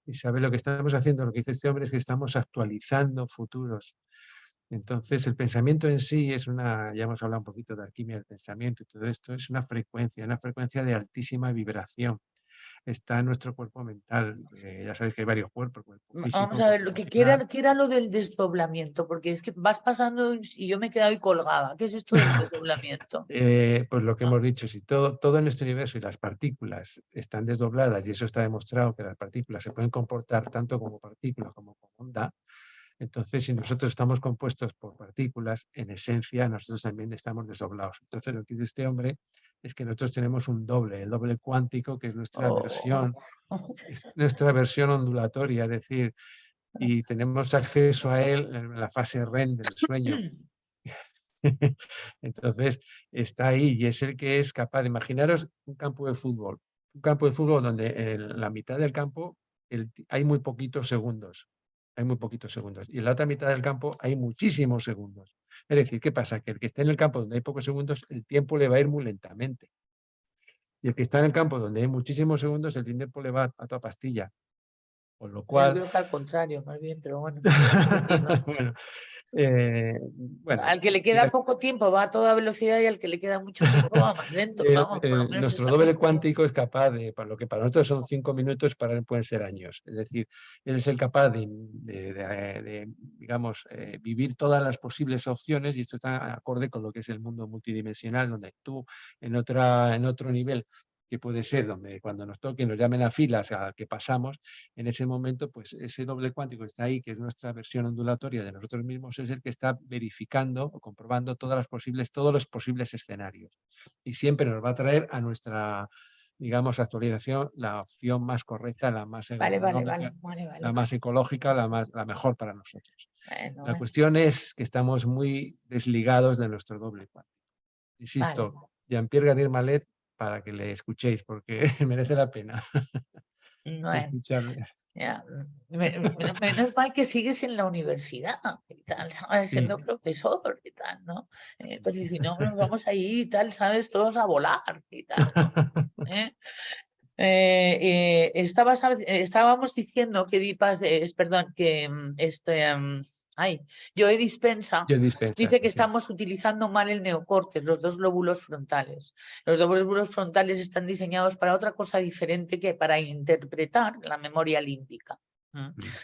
S2: y sabe lo que estamos haciendo, lo que dice este hombre es que estamos actualizando futuros. Entonces, el pensamiento en sí es una, ya hemos hablado un poquito de alquimia del pensamiento y todo esto, es una frecuencia de altísima vibración. Está en nuestro cuerpo mental. Ya sabéis que hay varios cuerpos, cuerpo
S1: Vamos
S2: físico,
S1: a ver,
S2: cuerpo
S1: lo
S2: emocional.
S1: que era lo del desdoblamiento, porque es que vas pasando y yo me he quedado ahí colgada. ¿Qué es esto del desdoblamiento?
S2: Pues lo que
S1: Ah,
S2: hemos dicho, si todo en nuestro universo y las partículas están desdobladas, y eso está demostrado que las partículas se pueden comportar tanto como partículas como como onda, entonces si nosotros estamos compuestos por partículas, en esencia nosotros también estamos desdoblados. Entonces lo que dice este hombre es que nosotros tenemos un doble, el doble cuántico, que
S1: oh.
S2: es nuestra versión ondulatoria, es decir, y tenemos acceso a él en la fase REM del sueño. Entonces, está ahí y es el que es capaz. Imaginaros un campo de fútbol donde en la mitad del campo hay muy poquitos segundos. Hay muy poquitos segundos. Y en la otra mitad del campo hay muchísimos segundos. Es decir, ¿qué pasa? Que el que esté en el campo donde hay pocos segundos, el tiempo le va a ir muy lentamente. Y el que está en el campo donde hay muchísimos segundos, el tiempo le va a toda pastilla. Con lo
S1: Yo
S2: cual,
S1: creo que al contrario, más bien, pero bueno.
S2: bueno, bueno,
S1: Al que le queda
S2: mira,
S1: poco tiempo va a toda velocidad y al que le queda mucho tiempo va más lento. Vamos, por lo menos
S2: nuestro
S1: esa es mi
S2: doble
S1: opinión.
S2: cuántico es capaz de, para lo que para nosotros son 5 minutos, para él pueden ser años. Es decir, él es el capaz digamos, vivir todas las posibles opciones y esto está acorde con lo que es el mundo multidimensional, donde tú en otro nivel que puede ser donde cuando nos toque nos llamen a filas a que pasamos, en ese momento, pues ese doble cuántico que está ahí, que es nuestra versión ondulatoria de nosotros mismos, es el que está verificando o comprobando todos los posibles escenarios. Y siempre nos va a traer a nuestra, digamos, actualización la opción más correcta, la más
S1: Vale, vale,
S2: ergonómica,
S1: vale, vale,
S2: la
S1: vale.
S2: más ecológica, la mejor para nosotros.
S1: Bueno,
S2: La
S1: bueno,
S2: cuestión es que estamos muy desligados de nuestro doble cuántico.
S1: vale.
S2: Insisto, Jean-Pierre Garnier Mallet, para que le escuchéis, porque merece la pena
S1: Bueno,
S2: escucharle.
S1: ya. Menos mal que sigues en la universidad y tal, ¿sabes?
S2: Sí.
S1: Siendo profesor y tal, ¿no? Porque si no, nos vamos ahí y tal, ¿sabes? Todos a volar y tal, ¿no? ¿Eh? Estábamos diciendo que perdón, que Joe Dispensa
S2: Yo dispensa,
S1: dice que
S2: sí.
S1: estamos utilizando mal el neocortes, los dos lóbulos frontales. Los dos lóbulos frontales están diseñados para otra cosa diferente que para interpretar la memoria límbica.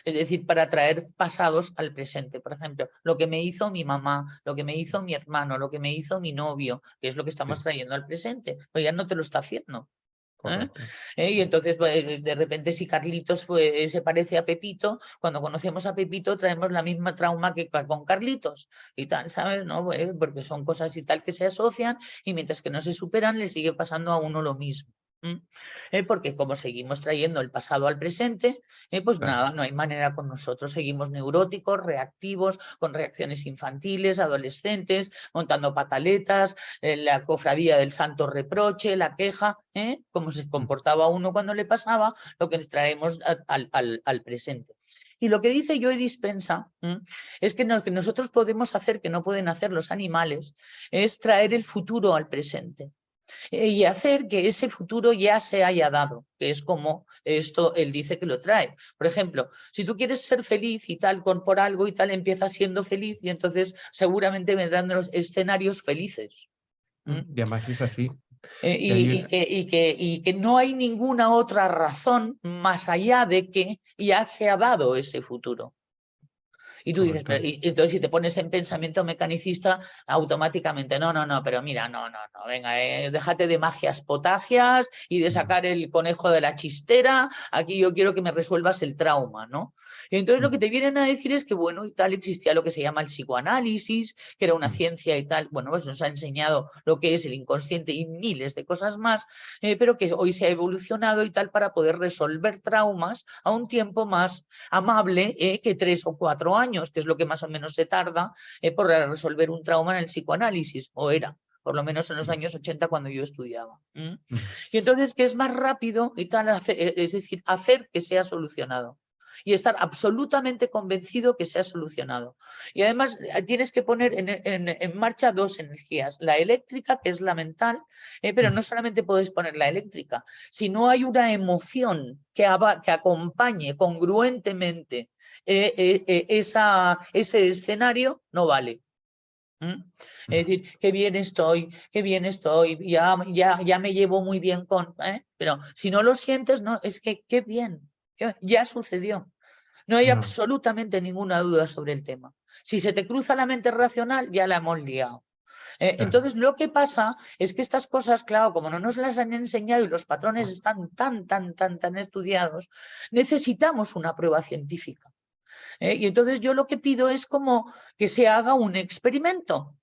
S1: Es decir, para traer pasados al presente. Por ejemplo, lo que me hizo mi mamá, lo que me hizo mi hermano, lo que me hizo mi novio, que es lo que estamos
S2: Sí,
S1: trayendo al presente, pues ya no te lo está haciendo. ¿Eh?
S2: correcto.
S1: Y entonces, pues, de repente, si Carlitos pues, se parece a Pepito, cuando conocemos a Pepito traemos la misma trauma que con Carlitos y tal, ¿sabes? ¿No? Pues, porque son cosas y tal que se asocian y mientras que no se superan, le sigue pasando a uno lo mismo. Porque como seguimos trayendo el pasado al presente, pues
S2: Claro.
S1: nada, no hay manera con nosotros. Seguimos neuróticos, reactivos, con reacciones infantiles, adolescentes, montando pataletas, la cofradía del santo reproche, la queja, cómo se comportaba uno cuando le pasaba, lo que traemos al presente. Y lo que dice Joe Dispensa es que lo que nosotros podemos hacer, que no pueden hacer los animales, es traer el futuro al presente y hacer que ese futuro ya se haya dado, que es como esto él dice que lo trae. Por ejemplo, si tú quieres ser feliz y tal, por algo y tal, empiezas siendo feliz y entonces seguramente vendrán los escenarios felices.
S2: Y además es así. Y
S1: Y que no hay ninguna otra razón más allá de que ya se ha dado ese futuro. Y tú dices,
S2: correcto.
S1: entonces si te pones en pensamiento mecanicista, automáticamente, no, pero mira, no, venga, déjate de magias potagias y de sacar el conejo de la chistera, aquí yo quiero que me resuelvas el trauma, ¿no? Y entonces lo que te vienen a decir es que, bueno, y tal, existía lo que se llama el psicoanálisis, que era una ciencia y tal, bueno, pues nos ha enseñado lo que es el inconsciente y miles de cosas más, pero que hoy se ha evolucionado y tal para poder resolver traumas a un tiempo más amable que 3 o 4 años, que es lo que más o menos se tarda por resolver un trauma en el psicoanálisis, o era, por lo menos en los años 80 cuando yo estudiaba. Y entonces, que es más rápido y tal, es decir, hacer que sea solucionado. Y estar absolutamente convencido que sea solucionado. Y además tienes que poner en marcha dos energías, la eléctrica, que es la mental, pero no solamente puedes poner la eléctrica, si no hay una emoción que acompañe congruentemente ese escenario, no vale. Es decir, qué bien estoy, ya me llevo muy bien con, pero si no lo sientes, no, es que qué bien, ya sucedió. No hay absolutamente ninguna duda sobre el tema. Si se te cruza la mente racional, ya la hemos liado. Entonces, lo que pasa es que estas cosas, claro, como no nos las han enseñado y los patrones están tan estudiados, necesitamos una prueba científica. Y entonces yo lo que pido es como que se haga un experimento.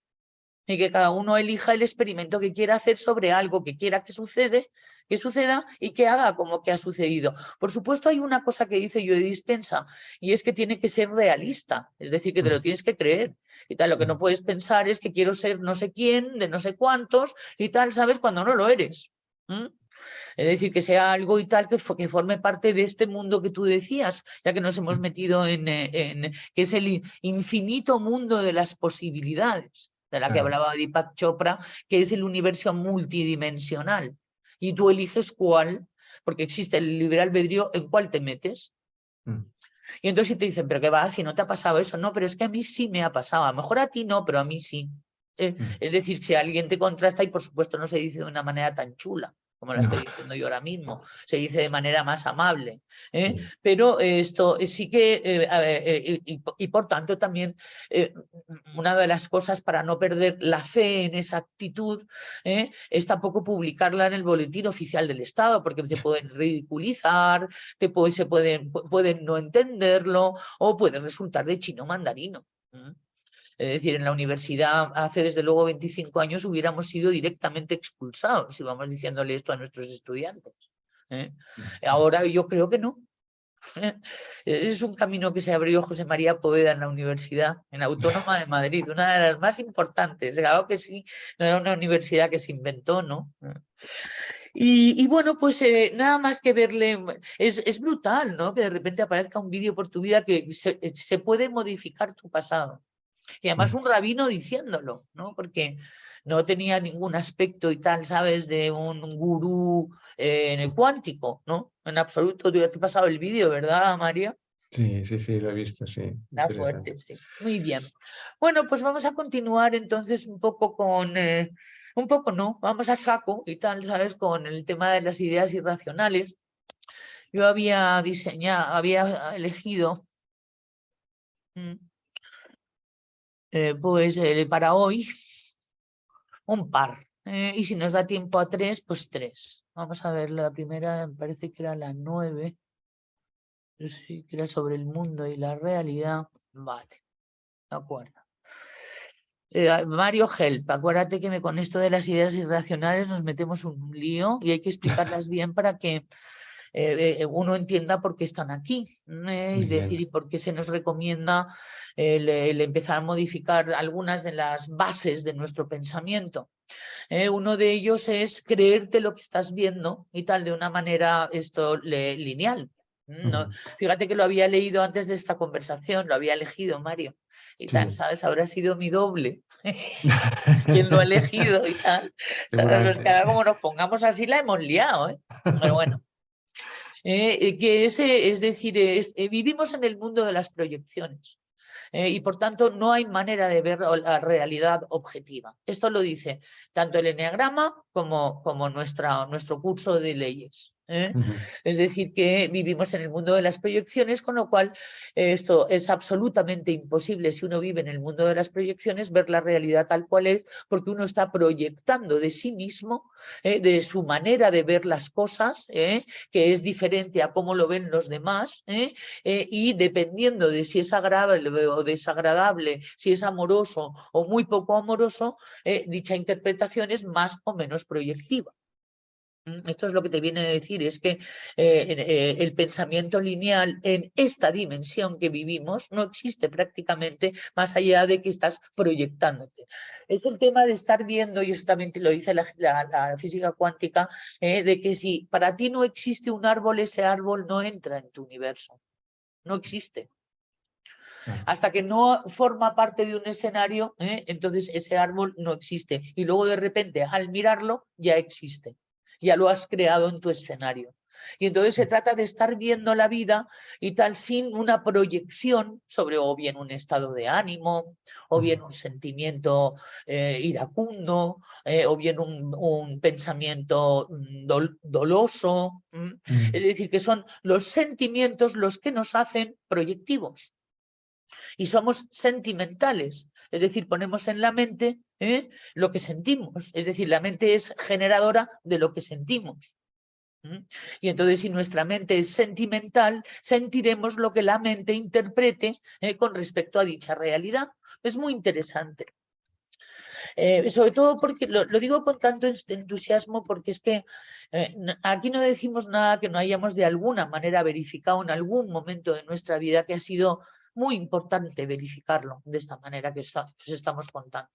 S1: y que cada uno elija el experimento que quiera hacer sobre algo que quiera que suceda y que haga como que ha sucedido. Por supuesto, hay una cosa que dice Joe Dispenza y es que tiene que ser realista, es decir, que te lo tienes que creer y tal. Lo que no puedes pensar es que quiero ser no sé quién, de no sé cuántos y tal, ¿sabes? Cuando no lo eres. Es decir, que sea algo y tal que forme parte de este mundo que tú decías, ya que nos hemos metido en que es el infinito mundo de las posibilidades, de la que hablaba Deepak Chopra, que es el universo multidimensional. Y tú eliges cuál, porque existe el libre albedrío, en cuál te metes. Y entonces si te dicen, pero qué va, si no te ha pasado eso, no, pero es que a mí sí me ha pasado, a lo mejor a ti no, pero a mí sí. Es decir, si alguien te contrasta, y por supuesto no se dice de una manera tan chula como la estoy diciendo yo ahora mismo, se dice de manera más amable, pero esto sí que, y por tanto también una de las cosas para no perder la fe en esa actitud es tampoco publicarla en el boletín oficial del Estado, porque se pueden ridiculizar, pueden no entenderlo o pueden resultar de chino mandarino. Es decir, en la universidad hace desde luego 25 años hubiéramos sido directamente expulsados si vamos diciéndole esto a nuestros estudiantes. Ahora yo creo que no. Es un camino que se abrió José María Poveda en la universidad, en la Autónoma de Madrid, una de las más importantes. Claro que sí, no era una universidad que se inventó, ¿no? Y bueno, pues nada más que verle, es brutal, ¿no? Que de repente aparezca un vídeo por tu vida que se puede modificar tu pasado. Y además un rabino diciéndolo, ¿no? Porque no tenía ningún aspecto y tal, ¿sabes? De un gurú en el cuántico, ¿no? En absoluto. Tú ya te has pasado el vídeo, ¿verdad, María?
S2: Sí, sí, sí, lo he visto, sí.
S1: Está fuerte, sí. Muy bien. Bueno, pues vamos a continuar entonces un poco con... un poco no, vamos a saco y tal, ¿sabes? Con el tema de las ideas irracionales. Yo había había elegido... pues para hoy un par. Y si nos da tiempo a tres, pues tres. Vamos a ver, la primera me parece que era la 9. Sí, que era sobre el mundo y la realidad. Vale, de acuerdo. Mario Help, acuérdate que con esto de las ideas irracionales nos metemos un lío y hay que explicarlas bien para que uno entienda por qué están aquí, es decir, y por qué se nos recomienda el empezar a modificar algunas de las bases de nuestro pensamiento. Uno de ellos es creerte lo que estás viendo y tal, de una manera lineal. No, fíjate que lo había leído antes de esta conversación, lo había elegido Mario y tal, ¿sabes? Habrá sido mi doble quien lo ha elegido y tal. ¿Sabes? Que ahora como nos pongamos así la hemos liado, ¿eh? Pero bueno. Es decir, vivimos en el mundo de las proyecciones. Y por tanto no hay manera de ver la realidad objetiva. Esto lo dice tanto el eneagrama como nuestro curso de leyes. Es decir, que vivimos en el mundo de las proyecciones, con lo cual esto es absolutamente imposible si uno vive en el mundo de las proyecciones ver la realidad tal cual es, porque uno está proyectando de sí mismo, de su manera de ver las cosas, que es diferente a cómo lo ven los demás, y dependiendo de si es agradable o desagradable, si es amoroso o muy poco amoroso, dicha interpretación es más o menos proyectiva. Esto es lo que te viene a decir, es que el pensamiento lineal en esta dimensión que vivimos no existe prácticamente más allá de que estás proyectándote. Es el tema de estar viendo, y eso también te lo dice la física cuántica, de que si para ti no existe un árbol, ese árbol no entra en tu universo, no existe. Hasta que no forma parte de un escenario, entonces ese árbol no existe. Y luego de repente al mirarlo ya existe. Ya lo has creado en tu escenario. Y entonces se trata de estar viendo la vida y tal sin una proyección sobre o bien un estado de ánimo, o bien un sentimiento iracundo, o bien un pensamiento doloso. Es decir, que son los sentimientos los que nos hacen proyectivos. Y somos sentimentales, es decir, ponemos en la mente lo que sentimos, es decir, la mente es generadora de lo que sentimos. Y entonces si nuestra mente es sentimental, sentiremos lo que la mente interprete con respecto a dicha realidad. Es muy interesante. Sobre todo porque lo digo con tanto entusiasmo, porque es que aquí no decimos nada que no hayamos de alguna manera verificado en algún momento de nuestra vida, que ha sido muy importante verificarlo de esta manera que os estamos contando.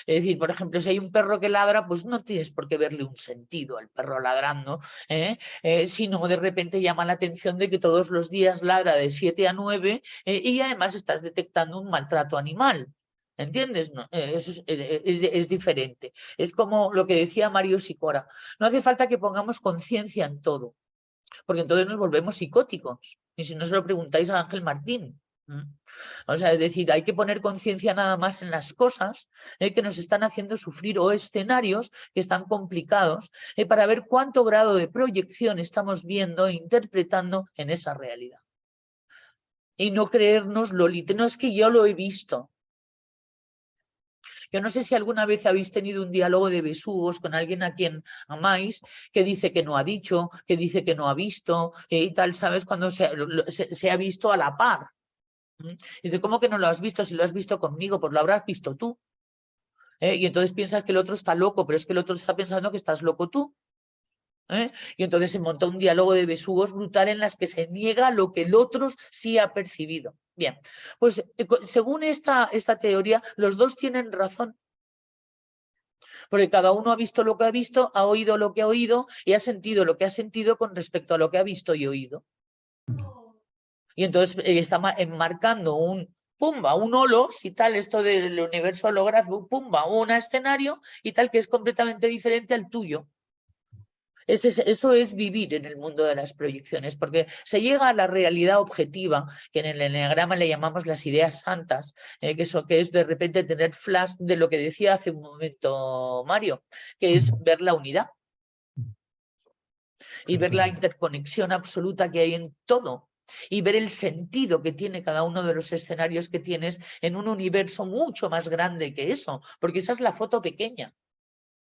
S1: Es decir, por ejemplo, si hay un perro que ladra, pues no tienes por qué verle un sentido al perro ladrando, sino de repente llama la atención de que todos los días ladra de 7 a 9 y además estás detectando un maltrato animal. ¿Entiendes? No, eso es diferente. Es como lo que decía Mario Sicora. No hace falta que pongamos conciencia en todo, porque entonces nos volvemos psicóticos. Y si no se lo preguntáis a Ángel Martín. O sea, es decir, hay que poner conciencia nada más en las cosas que nos están haciendo sufrir o escenarios que están complicados para ver cuánto grado de proyección estamos viendo e interpretando en esa realidad. Y no creernos no es que yo lo he visto. Yo no sé si alguna vez habéis tenido un diálogo de besugos con alguien a quien amáis, que dice que no ha dicho, que dice que no ha visto, y tal, ¿sabes? Cuando se ha visto a la par. Dice, ¿cómo que no lo has visto? Si lo has visto conmigo, pues lo habrás visto tú. Y entonces piensas que el otro está loco, pero es que el otro está pensando que estás loco tú. Y entonces se monta un diálogo de besugos brutal en las que se niega lo que el otro sí ha percibido. Bien, pues según esta teoría, los dos tienen razón. Porque cada uno ha visto lo que ha visto, ha oído lo que ha oído y ha sentido lo que ha sentido con respecto a lo que ha visto y oído. Y entonces está enmarcando un pumba, un holos y tal, esto del universo holográfico, pumba, un escenario y tal que es completamente diferente al tuyo. Eso es vivir en el mundo de las proyecciones, porque se llega a la realidad objetiva, que en el eneagrama le llamamos las ideas santas, que es de repente tener flash de lo que decía hace un momento Mario, que es ver la unidad y ver la interconexión absoluta que hay en todo y ver el sentido que tiene cada uno de los escenarios que tienes en un universo mucho más grande que eso, porque esa es la foto pequeña.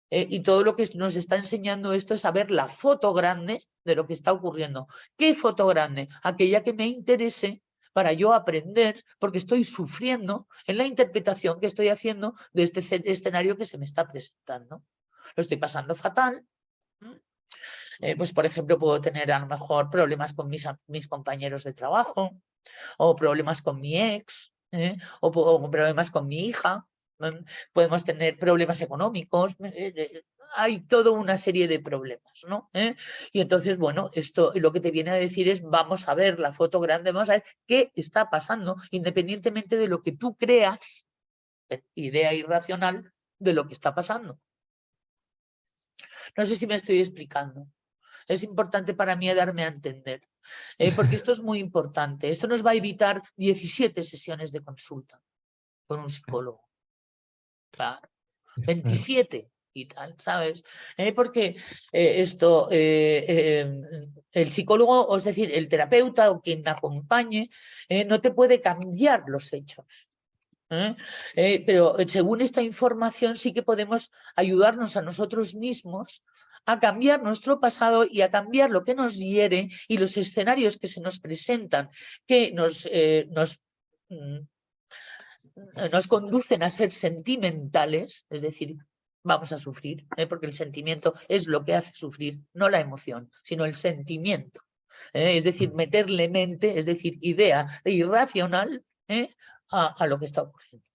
S1: Y todo lo que nos está enseñando esto es saber la foto grande de lo que está ocurriendo. ¿Qué foto grande? Aquella que me interese para yo aprender, porque estoy sufriendo en la interpretación que estoy haciendo de este escenario que se me está presentando. Lo estoy pasando fatal. Pues, por ejemplo, puedo tener a lo mejor problemas con mis compañeros de trabajo, o problemas con mi ex, o problemas con mi hija. Podemos tener problemas económicos. Hay toda una serie de problemas, ¿no? Y entonces, bueno, esto lo que te viene a decir es vamos a ver la foto grande, vamos a ver qué está pasando, independientemente de lo que tú creas, idea irracional, de lo que está pasando. No sé si me estoy explicando. Es importante para mí darme a entender, porque esto es muy importante. Esto nos va a evitar 17 sesiones de consulta con un psicólogo. Claro, 27 y tal, ¿sabes? Porque el psicólogo, es decir, el terapeuta o quien te acompañe, no te puede cambiar los hechos. Pero según esta información sí que podemos ayudarnos a nosotros mismos a cambiar nuestro pasado y a cambiar lo que nos hiere y los escenarios que se nos presentan, que nos conducen a ser sentimentales, es decir, vamos a sufrir, porque el sentimiento es lo que hace sufrir, no la emoción, sino el sentimiento. Es decir, meterle mente, es decir, idea irracional a lo que está ocurriendo.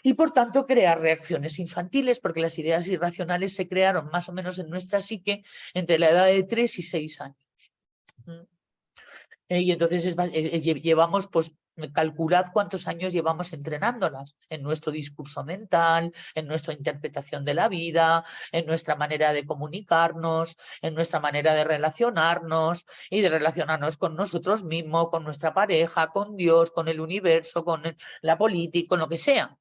S1: Y por tanto crear reacciones infantiles, porque las ideas irracionales se crearon más o menos en nuestra psique entre la edad de 3 y 6 años. Y entonces llevamos, pues calculad cuántos años llevamos entrenándolas en nuestro discurso mental, en nuestra interpretación de la vida, en nuestra manera de comunicarnos, en nuestra manera de relacionarnos y de relacionarnos con nosotros mismos, con nuestra pareja, con Dios, con el universo, con la política, con lo que sea.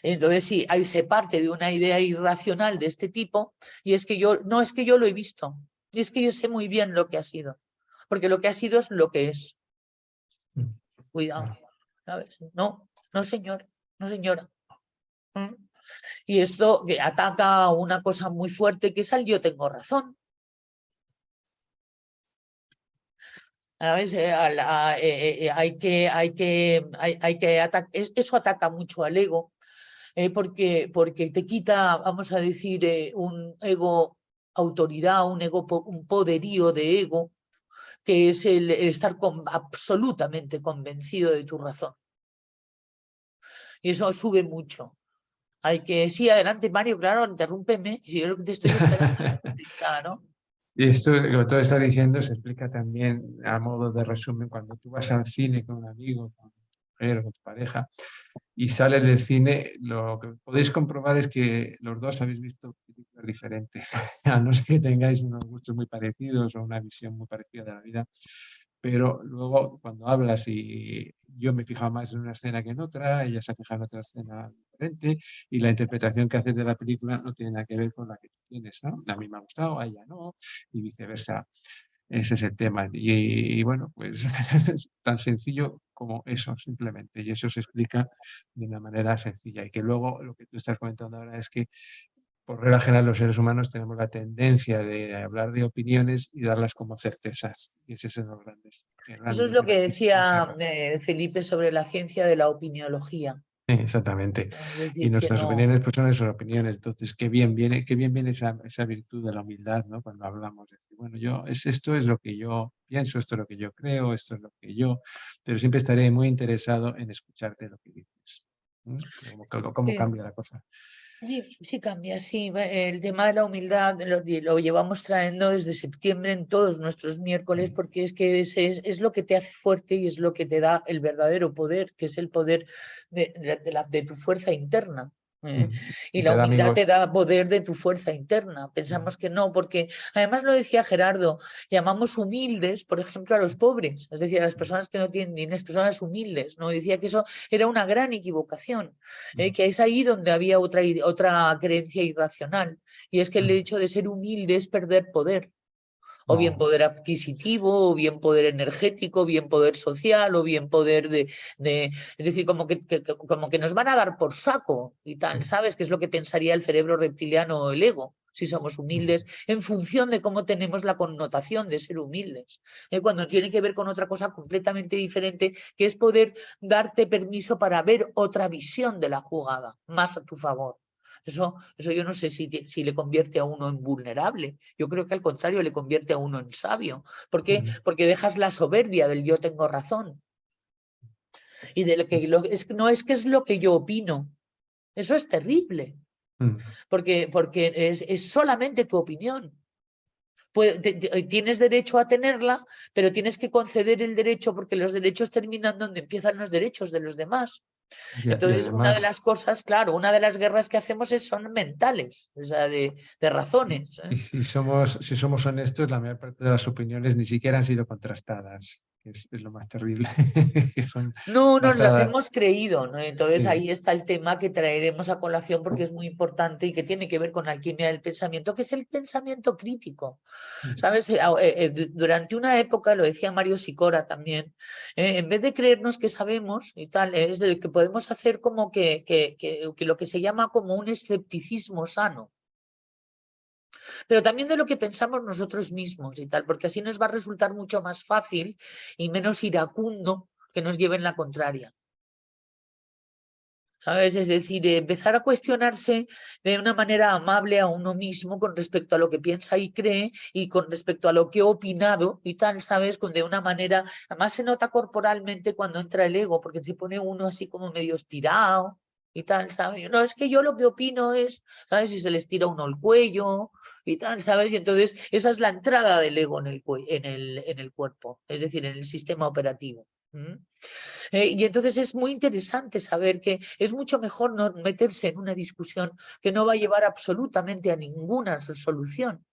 S1: Entonces sí, ahí se parte de una idea irracional de este tipo y es que no es que yo lo he visto, y es que yo sé muy bien lo que ha sido, porque lo que ha sido es lo que es. Cuidado, ¿sabes? No, no señor, no señora. Y esto que ataca a una cosa muy fuerte que es al yo tengo razón. ¿Sabes? Eso ataca mucho al ego. porque te quita, vamos a decir, un ego autoridad, un poderío de ego, que es el estar absolutamente convencido de tu razón. Y eso sube mucho. Hay que, sí, adelante, Mario, claro, interrúmpeme, si yo lo que te estoy esperando. Claro.
S2: Y esto, lo que tú estás diciendo, se explica también a modo de resumen cuando tú vas al cine con un amigo, con tu mujer o con tu pareja, y sales del cine, lo que podéis comprobar es que los dos habéis visto películas diferentes, a no ser que tengáis unos gustos muy parecidos o una visión muy parecida de la vida, pero luego cuando hablas y yo me he fijado más en una escena que en otra, ella se ha fijado en otra escena diferente y la interpretación que haces de la película no tiene nada que ver con la que tú tienes, ¿no? A mí me ha gustado, a ella no, y viceversa. Ese es el tema. Y bueno, pues es tan sencillo como eso, simplemente. Y eso se explica de una manera sencilla. Y que luego lo que tú estás comentando ahora es que, por regla general, los seres humanos tenemos la tendencia de hablar de opiniones y darlas como certezas. Y ese es uno de los
S1: Eso es
S2: grandes,
S1: lo que
S2: grandísimos
S1: decía
S2: errores.
S1: Felipe sobre la ciencia de la opiniología.
S2: Exactamente.
S1: Es
S2: Y
S1: decir, que
S2: nuestras
S1: no.
S2: opiniones pues son esas opiniones. Entonces, qué bien viene esa virtud de la humildad, ¿no? Cuando hablamos, decir, bueno, esto es lo que yo pienso, esto es lo que yo creo, esto es lo que yo, pero siempre estaré muy interesado en escucharte lo que dices. ¿Mm? Cómo cambia la cosa.
S1: Sí, sí cambia, sí. El tema de la humildad lo llevamos trayendo desde septiembre en todos nuestros miércoles, porque es que es lo que te hace fuerte y es lo que te da el verdadero poder, que es el poder de tu fuerza interna. ¿eh? Y
S2: Y
S1: la
S2: te da
S1: humildad te
S2: amigos.
S1: da poder de tu fuerza interna. Pensamos que no, porque además lo decía Gerardo, llamamos humildes, por ejemplo, a los pobres, es decir, a las personas que no tienen ni las personas humildes. ¿no? Decía que eso era una gran equivocación. Que es ahí donde había otra creencia irracional, y es que el hecho de ser humilde es perder poder, o bien
S2: No.
S1: poder adquisitivo, o bien poder energético, o bien poder social, o bien poder es decir, como que nos van a dar por saco y tal, ¿sabes? Que es lo que pensaría el cerebro reptiliano o el ego, si somos humildes, en función de cómo tenemos la connotación de ser humildes, cuando tiene que ver con otra cosa completamente diferente, que es poder darte permiso para ver otra visión de la jugada, más a tu favor. Eso yo no sé si le convierte a uno en vulnerable. Yo creo que al contrario le convierte a uno en sabio. ¿Por qué? Porque dejas la soberbia del yo tengo razón. Y de no es que es lo que yo opino. Eso es terrible. Porque es solamente tu opinión. Tienes derecho a tenerla, pero tienes que conceder el derecho, porque los derechos terminan donde empiezan los derechos de los demás.
S2: Y
S1: Entonces, una de
S2: además,
S1: las cosas, claro, una de las guerras que hacemos son mentales, o sea, de razones.
S2: y si somos honestos, la mayor parte de las opiniones ni siquiera han sido contrastadas, que es lo más terrible, que son
S1: No, nos las
S2: basadas.
S1: hemos creído, ¿no? Entonces
S2: Sí.
S1: ahí está el tema que traeremos a colación porque es muy importante y que tiene que ver con la alquimia del pensamiento, que es el pensamiento crítico. ¿Sabes? Durante una época, lo decía Mario Sicora también, en vez de creernos que sabemos y tal, es del que podemos hacer como que lo que se llama como un escepticismo sano, pero también de lo que pensamos nosotros mismos y tal, porque así nos va a resultar mucho más fácil y menos iracundo que nos lleven la contraria. ¿Sabes? Es decir, empezar a cuestionarse de una manera amable a uno mismo con respecto a lo que piensa y cree y con respecto a lo que ha opinado y tal, ¿sabes? De una manera, además se nota corporalmente cuando entra el ego, porque se pone uno así como medio estirado y tal, ¿sabes? No, es que yo lo que opino es, ¿sabes? Si se le estira uno el cuello y tal, ¿sabes? Y entonces esa es la entrada del ego en el cuerpo, es decir, en el sistema operativo. Y entonces es muy interesante saber que es mucho mejor no meterse en una discusión que no va a llevar absolutamente a ninguna solución.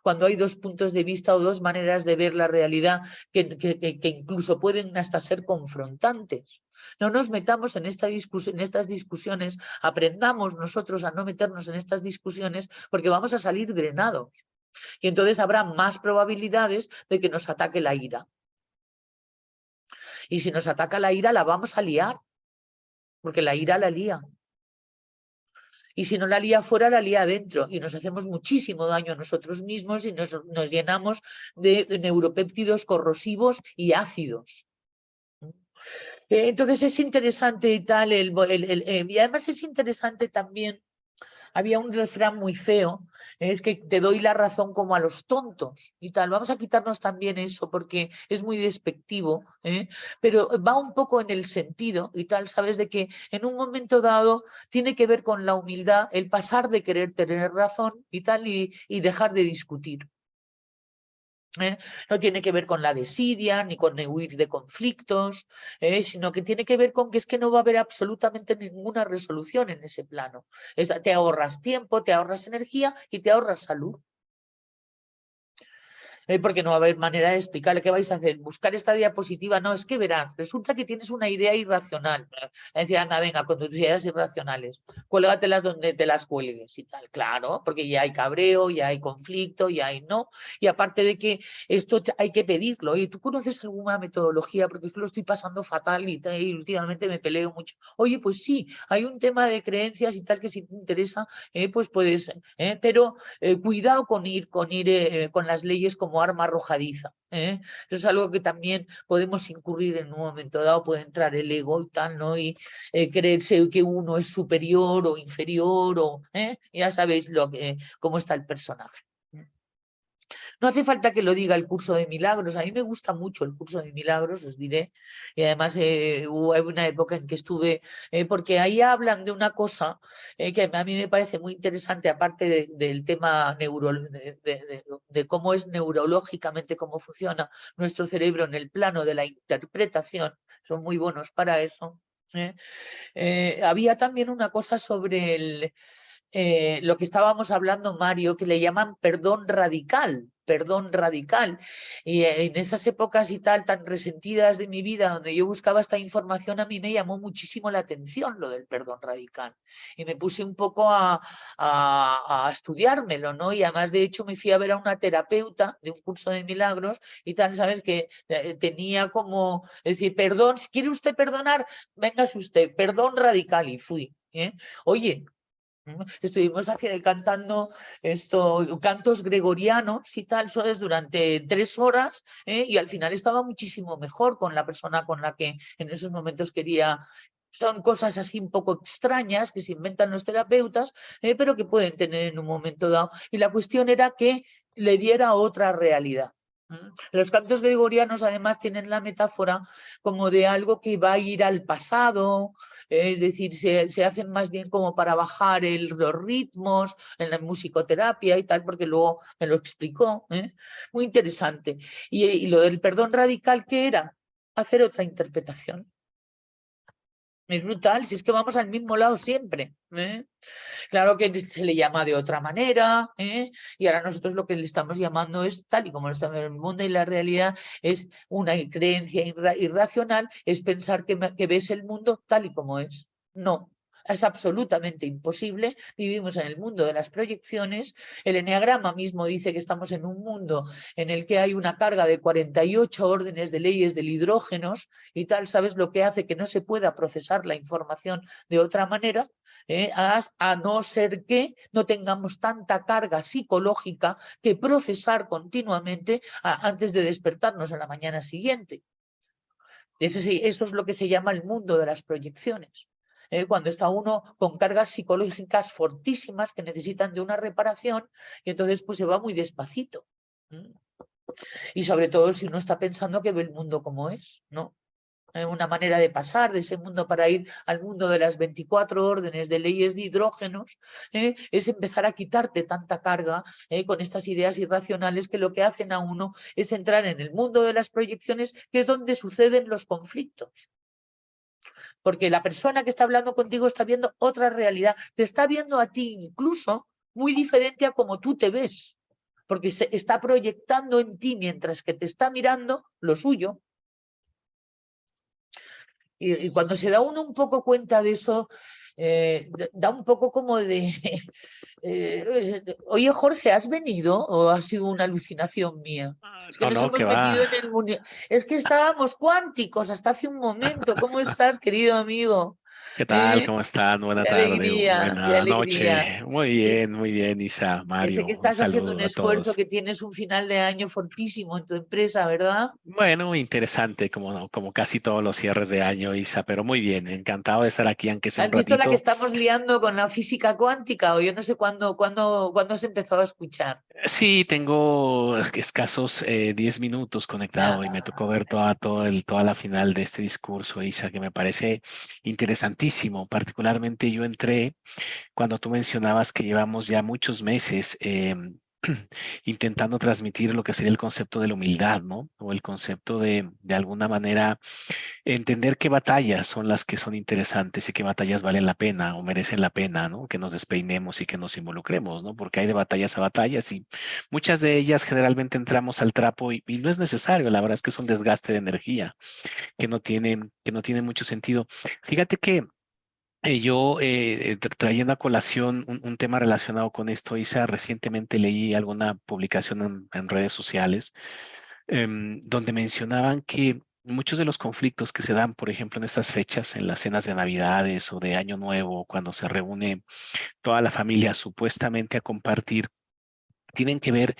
S1: Cuando hay dos puntos de vista o dos maneras de ver la realidad que incluso pueden hasta ser confrontantes. No nos metamos en estas discusiones, aprendamos nosotros a no meternos en estas discusiones porque vamos a salir drenados. Y entonces habrá más probabilidades de que nos ataque la ira. Y si nos ataca la ira, la vamos a liar, porque la ira la lía. Y si no la lía afuera, la lía adentro. Y nos hacemos muchísimo daño a nosotros mismos y nos llenamos de neuropéptidos corrosivos y ácidos. Entonces es interesante y tal, y además es interesante también. Había un refrán muy feo, es que te doy la razón como a los tontos y tal. Vamos a quitarnos también eso porque es muy despectivo, pero va un poco en el sentido y tal, sabes, de que en un momento dado tiene que ver con la humildad, el pasar de querer tener razón y tal y dejar de discutir. No tiene que ver con la desidia ni con huir de conflictos, sino que tiene que ver con que es que no va a haber absolutamente ninguna resolución en ese plano. Te ahorras tiempo, te ahorras energía y te ahorras salud. Porque no va a haber manera de explicarle qué vais a hacer. Buscar esta diapositiva, no, es que verás, resulta que tienes una idea irracional. Es decir, anda, venga, con tus ideas irracionales, cuélgatelas donde te las cuelgues y tal. Claro, porque ya hay cabreo, ya hay conflicto, ya hay no. Y aparte de que esto hay que pedirlo. Oye, ¿tú conoces alguna metodología? Porque es que lo estoy pasando fatal y últimamente me peleo mucho. Oye, pues sí, hay un tema de creencias y tal que si te interesa, pues puedes, pero cuidado con ir con las leyes como arma arrojadiza. Eso es algo que también podemos incurrir en un momento dado, puede entrar el ego y tal, ¿no? Y creerse que uno es superior o inferior, o ya sabéis cómo está el personaje. No hace falta que lo diga el curso de milagros. A mí me gusta mucho el curso de milagros, os diré. Y además hubo una época en que estuve, porque ahí hablan de una cosa que a mí me parece muy interesante, aparte del tema de cómo es neurológicamente, cómo funciona nuestro cerebro en el plano de la interpretación. Son muy buenos para eso. Había también una cosa sobre lo que estábamos hablando, Mario, que le llaman perdón radical. Y en esas épocas y tal, tan resentidas de mi vida, donde yo buscaba esta información, a mí me llamó muchísimo la atención lo del perdón radical. Y me puse un poco a estudiármelo, ¿no? Y además, de hecho, me fui a ver a una terapeuta de un curso de milagros y tal, ¿sabes? Que tenía como, decir, perdón, si quiere usted perdonar, véngase usted, perdón radical. Y fui. Oye, estuvimos cantando cantos gregorianos y tal, ¿sabes? Durante 3 horas, y al final estaba muchísimo mejor con la persona con la que en esos momentos quería. Son cosas así un poco extrañas que se inventan los terapeutas, pero que pueden tener en un momento dado. Y la cuestión era que le diera otra realidad. Los cantos gregorianos además tienen la metáfora como de algo que va a ir al pasado, es decir, se hacen más bien como para bajar los ritmos en la musicoterapia y tal, porque luego me lo explicó. Muy interesante. Y lo del perdón radical, ¿qué era? Hacer otra interpretación. Es brutal, si es que vamos al mismo lado siempre. Claro que se le llama de otra manera, y ahora nosotros lo que le estamos llamando es, tal y como estamos en el mundo y la realidad, es una creencia irracional, es pensar que ves el mundo tal y como es. No. Es absolutamente imposible. Vivimos en el mundo de las proyecciones. El eneagrama mismo dice que estamos en un mundo en el que hay una carga de 48 órdenes de leyes del hidrógenos y tal, ¿sabes? Lo que hace que no se pueda procesar la información de otra manera. A no ser que no tengamos tanta carga psicológica que procesar continuamente antes de despertarnos a la mañana siguiente. Eso es lo que se llama el mundo de las proyecciones. Cuando está uno con cargas psicológicas fortísimas que necesitan de una reparación y entonces pues se va muy despacito. Y sobre todo si uno está pensando que ve el mundo como es, ¿no? Una manera de pasar de ese mundo para ir al mundo de las 24 órdenes de leyes de hidrógenos, es empezar a quitarte tanta carga con estas ideas irracionales que lo que hacen a uno es entrar en el mundo de las proyecciones, que es donde suceden los conflictos. Porque la persona que está hablando contigo está viendo otra realidad, te está viendo a ti incluso muy diferente a como tú te ves, porque se está proyectando en ti mientras que te está mirando lo suyo. Y cuando se da uno un poco cuenta de eso, da un poco como de, oye Jorge, ¿has venido o ha sido una alucinación mía? Es que
S3: No,
S1: nos
S3: no,
S1: hemos
S3: que
S1: metido
S3: va.
S1: en el mundo. Es que estábamos cuánticos hasta hace un momento. ¿Cómo estás, querido amigo?
S3: ¿Qué tal?
S1: ¿Eh?
S3: ¿Cómo están? Buena
S1: Qué
S3: tarde,
S1: alegría, qué
S3: buena
S1: alegría.
S3: noche.
S1: Que,
S3: Muy bien, Isa,
S1: que sé que
S3: Mario, un
S1: estás haciendo un
S3: saludo a
S1: esfuerzo,
S3: todos.
S1: que tienes un final de año fortísimo en tu empresa, ¿verdad?
S3: Bueno, interesante, como casi todos los cierres de año, Isa, pero muy bien, encantado de estar aquí, aunque sea
S1: ¿Has
S3: un
S1: visto la que
S3: ratito.
S1: estamos liando con la física cuántica? O yo no sé cuándo has empezado a escuchar.
S3: Sí, tengo escasos 10 minutos conectado y me tocó ver
S1: Ah,
S3: toda la final de este discurso, Isa, que me parece interesantísimo. Particularmente yo entré cuando tú mencionabas que llevamos ya muchos meses intentando transmitir lo que sería el concepto de la humildad, ¿no? O el concepto de alguna manera, entender qué batallas son las que son interesantes y qué batallas valen la pena o merecen la pena, ¿no? Que nos despeinemos y que nos involucremos, ¿no? Porque hay de batallas a batallas y muchas de ellas generalmente entramos al trapo y no es necesario, la verdad es que es un desgaste de energía que no tiene mucho sentido. Fíjate que yo, trayendo a colación un tema relacionado con esto, Isa, recientemente leí alguna publicación en redes sociales donde mencionaban que muchos de los conflictos que se dan, por ejemplo, en estas fechas, en las cenas de Navidades o de Año Nuevo, cuando se reúne toda la familia supuestamente a compartir, tienen que ver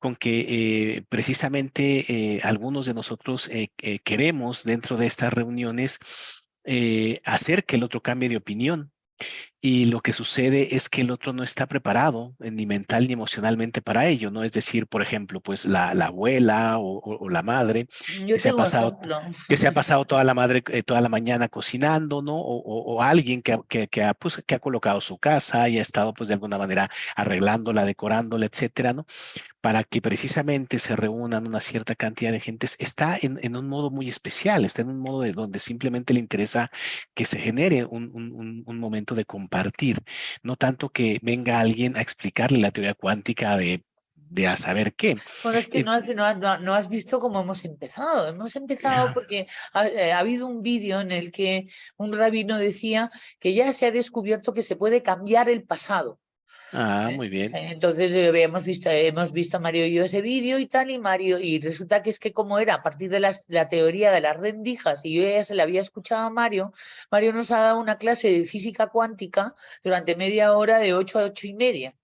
S3: con que precisamente algunos de nosotros queremos dentro de estas reuniones hacer que el otro cambie de opinión. Y lo que sucede es que el otro no está preparado ni mental ni emocionalmente para ello, ¿no? Es decir, por ejemplo, pues la abuela o la madre
S1: yo
S3: que se ha
S1: tengo
S3: pasado,
S1: ejemplo.
S3: que se ha pasado toda la madre, toda la mañana cocinando, ¿no? O alguien que ha colocado su casa y ha estado, pues, de alguna manera arreglándola, decorándola, etcétera, ¿no? Para que precisamente se reúnan una cierta cantidad de gentes, está en un modo muy especial, está en un modo de donde simplemente le interesa que se genere un momento de compartir, no tanto que venga alguien a explicarle la teoría cuántica de a saber qué.
S1: Bueno, es que
S3: Eh,
S1: no has visto cómo hemos empezado. Hemos empezado porque ha habido un vídeo en el que un rabino decía que ya se ha descubierto que se puede cambiar el pasado.
S3: Muy bien,
S1: Entonces hemos visto Mario y yo ese vídeo y tal, y Mario, y resulta que es que como era a partir de la teoría de las rendijas, y yo ya se la había escuchado a Mario, Mario nos ha dado una clase de física cuántica durante media hora de 8 a 8:30.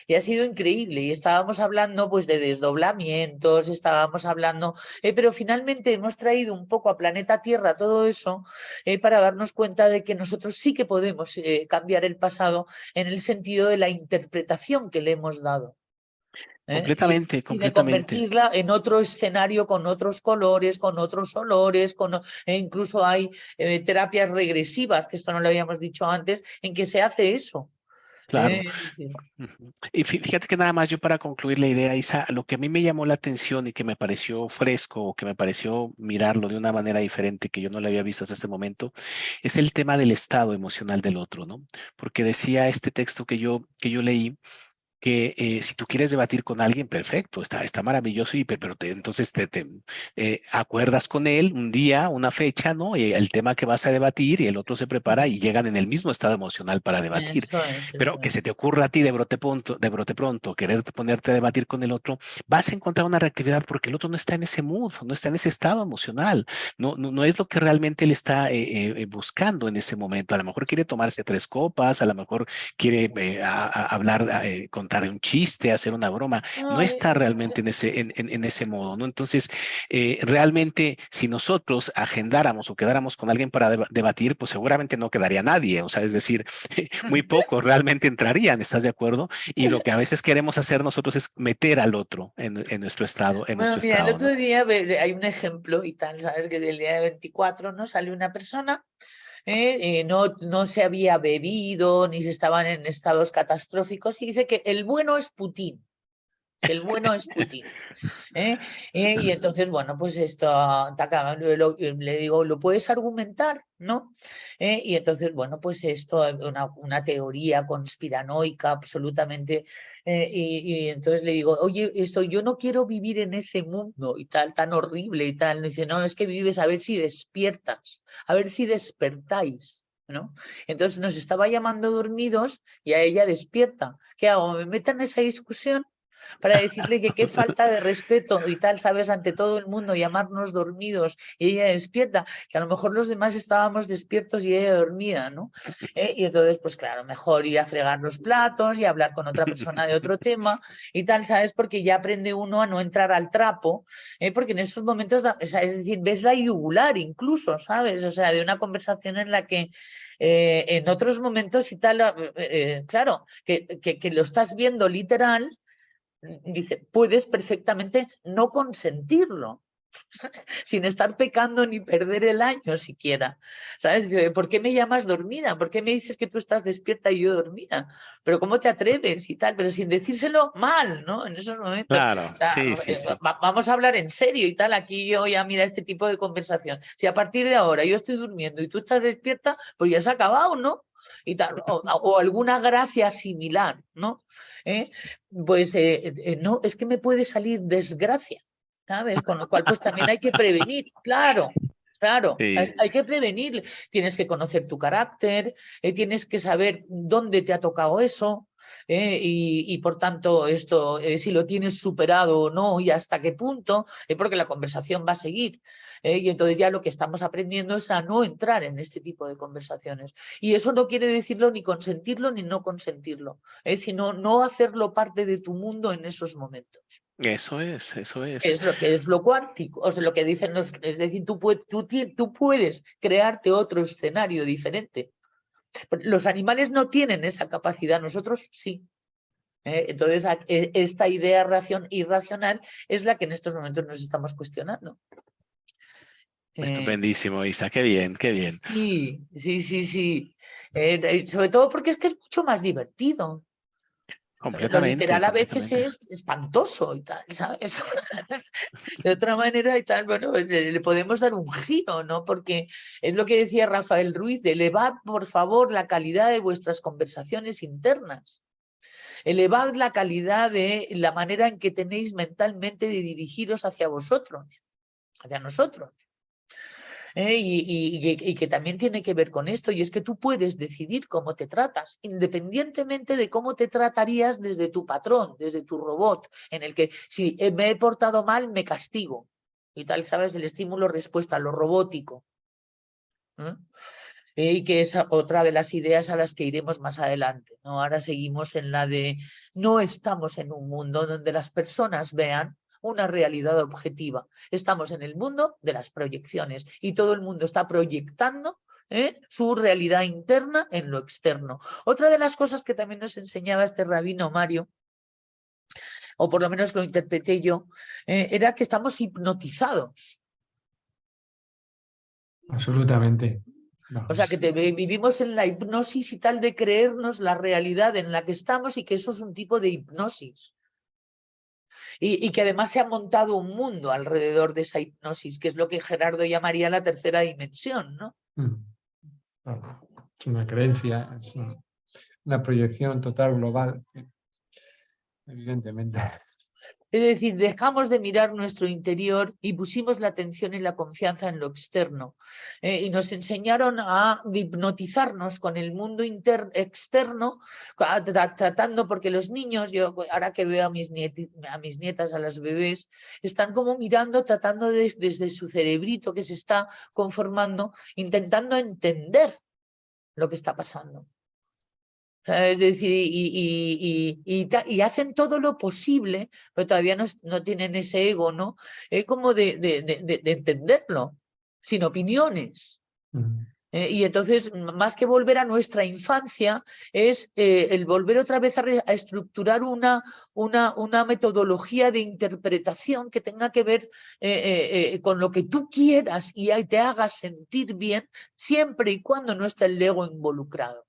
S1: Y ha sido increíble. Y estábamos hablando pues de desdoblamientos, estábamos hablando, pero finalmente hemos traído un poco a planeta Tierra todo eso para darnos cuenta de que nosotros sí que podemos cambiar el pasado en el sentido de la interpretación que le hemos dado.
S3: completamente,
S1: Y de
S3: completamente.
S1: convertirla en otro escenario con otros colores, con otros olores, e incluso hay terapias regresivas, que esto no lo habíamos dicho antes, en que se hace eso.
S3: Claro. Ujú. Y fíjate que nada más yo para concluir la idea, Isa, lo que a mí me llamó la atención y que me pareció fresco, o que me pareció mirarlo de una manera diferente que yo no lo había visto hasta este momento, es el tema del estado emocional del otro, ¿no? Porque decía este texto que yo leí que si tú quieres debatir con alguien, perfecto, está maravilloso, pero entonces te acuerdas con él un día, una fecha, ¿no? Y el tema que vas a debatir y el otro se prepara y llegan en el mismo estado emocional para debatir.
S1: Eso es,
S3: Pero
S1: eso
S3: que
S1: es.
S3: se te ocurra a ti de brote pronto, querer ponerte a debatir con el otro, vas a encontrar una reactividad porque el otro no está en ese mood, no está en ese estado emocional, no es lo que realmente él está buscando en ese momento. A lo mejor quiere tomarse 3 copas, a lo mejor quiere hablar, contar un chiste, hacer una broma, no
S1: No,
S3: está realmente en ese modo, ¿no? Entonces, realmente, si nosotros agendáramos o quedáramos con alguien para debatir, pues seguramente no quedaría nadie, o sea, es decir, muy pocos realmente entrarían, ¿estás de acuerdo? Y lo que a veces queremos hacer nosotros es meter al otro en
S1: bueno,
S3: nuestro
S1: mira, el
S3: estado,
S1: otro
S3: ¿no?
S1: día hay un ejemplo y tal, ¿sabes? Que del día de 24 no sale una persona, no se había bebido ni se estaban en estados catastróficos y dice que el bueno es Putin, que el bueno es Putin. ¿eh? Y entonces, bueno, pues esto, le digo, ¿lo puedes argumentar? ¿No? Y entonces, bueno, pues esto, una teoría conspiranoica absolutamente. Y entonces le digo, oye, esto, yo no quiero vivir en ese mundo y tal, tan horrible y tal. Y dice, no, es que vives a ver si despiertas, a ver si despertáis. ¿No? Entonces nos estaba llamando dormidos y a ella despierta. ¿Qué hago? ¿Me meto en esa discusión? para decirle que qué falta de respeto y tal, ¿sabes? Ante todo el mundo, llamarnos dormidos y ella despierta, que a lo mejor los demás estábamos despiertos y ella dormida, ¿no? Y entonces, pues claro, mejor ir a fregar los platos y hablar con otra persona de otro tema y tal, ¿sabes? Porque ya aprende uno a no entrar al trapo, porque en esos momentos, o sea, es decir, ves la yugular incluso, ¿sabes? O sea, de una conversación en la que en otros momentos y tal, claro, que lo estás viendo literal, dice, puedes perfectamente no consentirlo, sin estar pecando ni perder el año siquiera. ¿Sabes? ¿Por qué me llamas dormida? ¿Por qué me dices que tú estás despierta y yo dormida? Pero ¿cómo te atreves y tal? Pero sin decírselo mal, ¿no? En esos momentos.
S3: Claro,
S1: O sea,
S3: sí, sí, sí.
S1: vamos a hablar en serio y tal. Aquí yo ya mira este tipo de conversación. Si a partir de ahora yo estoy durmiendo y tú estás despierta, pues ya se ha acabado, ¿no? Y tal, o alguna gracia similar, ¿no? Pues no, es que me puede salir desgracia, ¿sabes? Con lo cual, pues también hay que prevenir, claro. Claro,
S3: Sí.
S1: hay que prevenir, tienes que conocer tu carácter, tienes que saber dónde te ha tocado eso, y por tanto esto, si lo tienes superado o no y hasta qué punto, porque la conversación va a seguir. Y entonces ya lo que estamos aprendiendo es a no entrar en este tipo de conversaciones. Y eso no quiere decirlo ni consentirlo ni no consentirlo, sino no hacerlo parte de tu mundo en esos momentos.
S3: Eso es, eso es.
S1: Es lo que es lo cuántico, o sea, lo que dicen los, es decir, tú puedes crearte otro escenario diferente. Los animales no tienen esa capacidad, nosotros sí. Entonces, esta idea irracional es la que en estos momentos nos estamos cuestionando.
S3: Estupendísimo, Isa, qué bien, qué bien.
S1: Sí, sí, sí, sí. Sobre todo porque es que es mucho más divertido. Lo
S3: Completamente,
S1: literal a veces
S3: completamente.
S1: es espantoso y tal, ¿sabes? De otra manera y tal, bueno, le podemos dar un giro, ¿no? Porque es lo que decía Rafael Ruiz, de elevad, por favor, la calidad de vuestras conversaciones internas. Elevad la calidad de la manera en que tenéis mentalmente de dirigiros hacia vosotros, hacia nosotros. Y que también tiene que ver con esto, y es que tú puedes decidir cómo te tratas, independientemente de cómo te tratarías desde tu patrón, desde tu robot, en el que si me he portado mal, me castigo. Y tal, ¿sabes? El estímulo-respuesta, lo robótico. Y que es otra de las ideas a las que iremos más adelante, ¿no? Ahora seguimos en la de no estamos en un mundo donde las personas vean una realidad objetiva. Estamos en el mundo de las proyecciones y todo el mundo está proyectando su realidad interna en lo externo. Otra de las cosas que también nos enseñaba este rabino Mario, o por lo menos lo interpreté yo, era que estamos hipnotizados.
S2: Absolutamente.
S1: O sea,
S2: Vamos.
S1: que vivimos en la hipnosis y tal de creernos la realidad en la que estamos y que eso es un tipo de hipnosis. Y que además se ha montado un mundo alrededor de esa hipnosis, que es lo que Gerardo llamaría la tercera dimensión, ¿no?
S2: Claro. Es una creencia, es una proyección total global, evidentemente.
S1: Es decir, dejamos de mirar nuestro interior y pusimos la atención y la confianza en lo externo. Y nos enseñaron a hipnotizarnos con el mundo externo, tratando, porque los niños, yo ahora que veo a mis nietas, a las bebés, están como mirando, tratando desde su cerebrito que se está conformando, intentando entender lo que está pasando. Es decir, y hacen todo lo posible, pero todavía no tienen ese ego, ¿no? Como de entenderlo, sin opiniones. Y entonces, más que volver a nuestra infancia, es el volver otra vez a estructurar una metodología de interpretación que tenga que ver con lo que tú quieras y te haga sentir bien, siempre y cuando no esté el ego involucrado.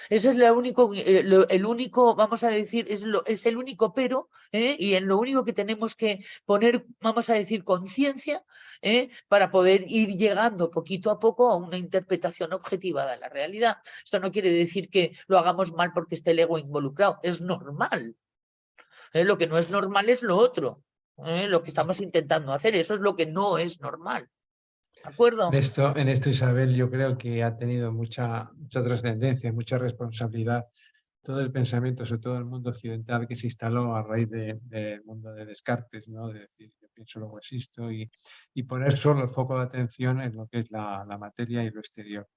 S1: Eso es el único, vamos a decir, es el único pero, y en lo único que tenemos que poner, vamos a decir, conciencia, para poder ir llegando poquito a poco a una interpretación objetiva de la realidad. Esto no quiere decir que lo hagamos mal porque esté el ego involucrado, es normal. Lo que no es normal es lo otro, lo que estamos intentando hacer, eso es lo que no es normal. ¿De acuerdo?
S2: En esto, Isabel, yo creo que ha tenido mucha trascendencia, mucha responsabilidad todo el pensamiento, sobre todo el mundo occidental, que se instaló a raíz del mundo de Descartes, ¿no? De decir, yo pienso, luego existo, y poner solo el foco de atención en lo que es la materia y lo exterior.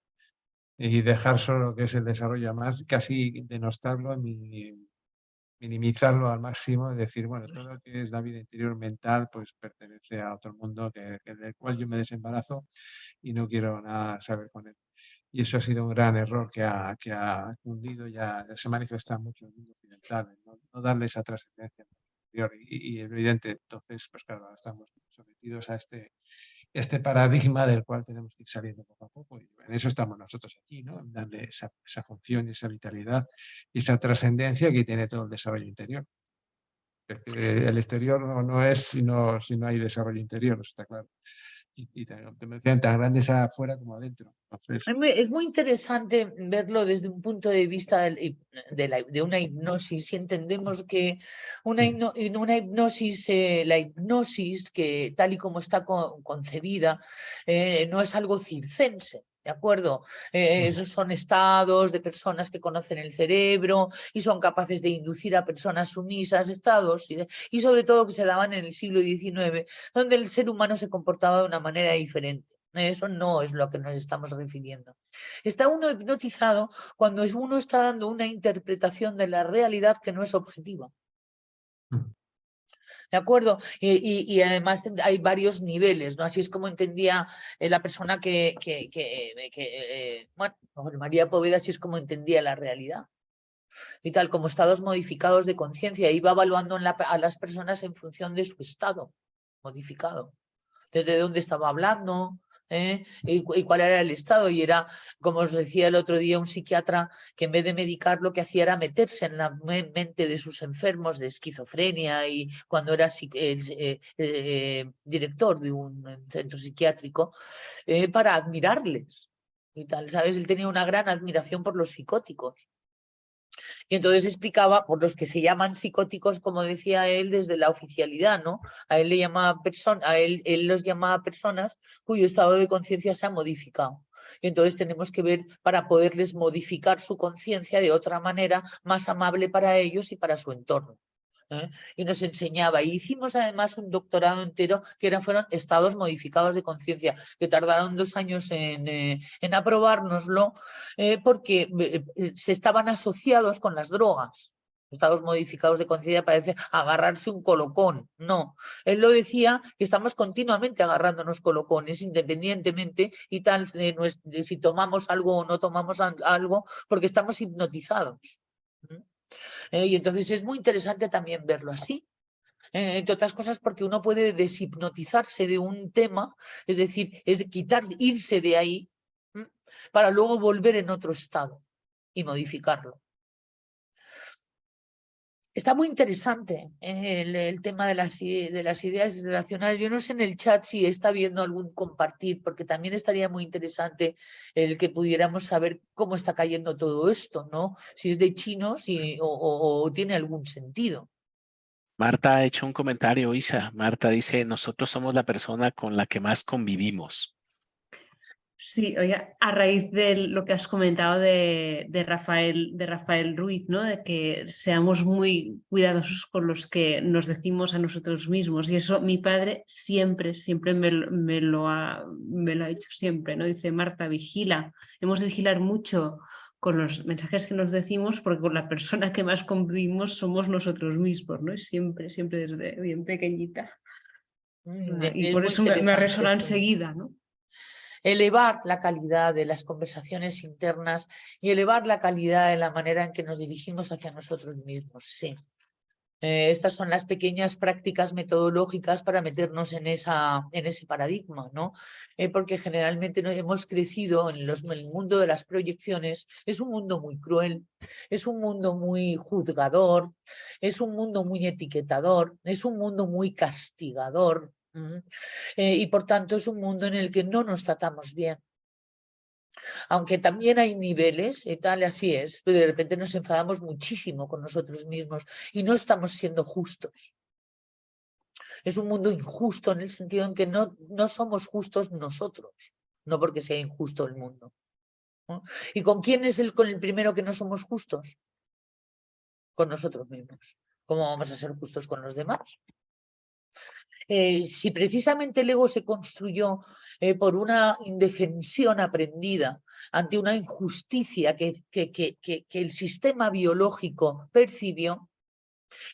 S2: Y dejar solo lo que es el desarrollo, más casi denostarlo, minimizarlo al máximo, y decir, bueno, todo lo que es la vida interior mental, pues pertenece a otro mundo del cual yo me desembarazo y no quiero nada saber con él. Y eso ha sido un gran error que ha cundido, ya se manifiesta mucho en el mundo occidental, no darle esa trascendencia interior. Y evidente, entonces, pues claro, ahora estamos sometidos a este paradigma del cual tenemos que ir saliendo poco a poco. Y en eso estamos nosotros aquí, ¿no? En darle esa función y esa vitalidad y esa trascendencia que tiene todo el desarrollo interior. El exterior no es si no hay desarrollo interior, eso está claro. Y te me decían, tan grandes afuera como adentro. Entonces,
S1: Es muy interesante verlo desde un punto de vista de una hipnosis, si entendemos que una hipnosis, la hipnosis, que tal y como está concebida, no es algo circense. ¿De acuerdo? Esos son estados de personas que conocen el cerebro y son capaces de inducir a personas sumisas, estados y sobre todo que se daban en el siglo XIX, donde el ser humano se comportaba de una manera diferente. Eso no es lo que nos estamos refiriendo. Está uno hipnotizado cuando uno está dando una interpretación de la realidad que no es objetiva. ¿De acuerdo? Y además hay varios niveles, ¿no? Así es como entendía la persona bueno, María Poveda, así es como entendía la realidad. Y tal, como estados modificados de conciencia, iba evaluando a las personas en función de su estado modificado. Desde dónde estaba hablando, y cuál era el estado. Y era, como os decía el otro día, un psiquiatra que en vez de medicar lo que hacía era meterse en la mente de sus enfermos de esquizofrenia, y cuando era director de un centro psiquiátrico, para admirarles y tal, ¿sabes? Él tenía una gran admiración por los psicóticos. Y entonces explicaba por los que se llaman psicóticos, como decía él, desde la oficialidad, ¿no? A él le llamaba él los llamaba personas cuyo estado de conciencia se ha modificado. Y entonces tenemos que ver para poderles modificar su conciencia de otra manera más amable para ellos y para su entorno. Y nos enseñaba, y hicimos además un doctorado entero que fueron estados modificados de conciencia, que tardaron 2 años en aprobárnoslo, porque se estaban asociados con las drogas. Estados modificados de conciencia parece agarrarse un colocón. No, él lo decía, que estamos continuamente agarrándonos colocones, independientemente y tal de si tomamos algo o no tomamos algo, porque estamos hipnotizados. Y entonces es muy interesante también verlo así. Entre otras cosas porque uno puede deshipnotizarse de un tema, es decir, es irse de ahí para luego volver en otro estado y modificarlo. Está muy interesante el tema de las ideas relacionales. Yo no sé en el chat si está viendo algún compartir, porque también estaría muy interesante el que pudiéramos saber cómo está cayendo todo esto, ¿no? Si es de chinos o tiene algún sentido.
S3: Marta ha hecho un comentario, Isa. Marta dice, nosotros somos la persona con la que más convivimos.
S4: Sí, oye, a raíz de lo que has comentado de Rafael Ruiz, ¿no? De que seamos muy cuidadosos con los que nos decimos a nosotros mismos. Y eso mi padre siempre me lo ha dicho siempre, ¿no? Dice, Marta, vigila. Hemos de vigilar mucho con los mensajes que nos decimos, porque con la persona que más convivimos somos nosotros mismos, ¿no? Y siempre desde bien pequeñita. Y
S1: Es
S4: por
S1: muy
S4: eso me ha
S1: interesante,
S4: resonado
S1: sí.
S4: enseguida, ¿no?
S1: Elevar la calidad de las conversaciones internas y elevar la calidad de la manera en que nos dirigimos hacia nosotros mismos, sí. Estas son las pequeñas prácticas metodológicas para meternos en ese paradigma, ¿no? Porque generalmente hemos crecido en el mundo de las proyecciones. Es un mundo muy cruel, es un mundo muy juzgador, es un mundo muy etiquetador, es un mundo muy castigador. Y por tanto es un mundo en el que no nos tratamos bien. Aunque también hay niveles y tal, así es, pero de repente nos enfadamos muchísimo con nosotros mismos y no estamos siendo justos. Es un mundo injusto en el sentido en que no somos justos nosotros, no porque sea injusto el mundo, ¿no? ¿Y con quién es con el primero que no somos justos? con nosotros mismos. ¿Cómo vamos a ser justos con los demás? Si precisamente el ego se construyó por una indefensión aprendida ante una injusticia que el sistema biológico percibió,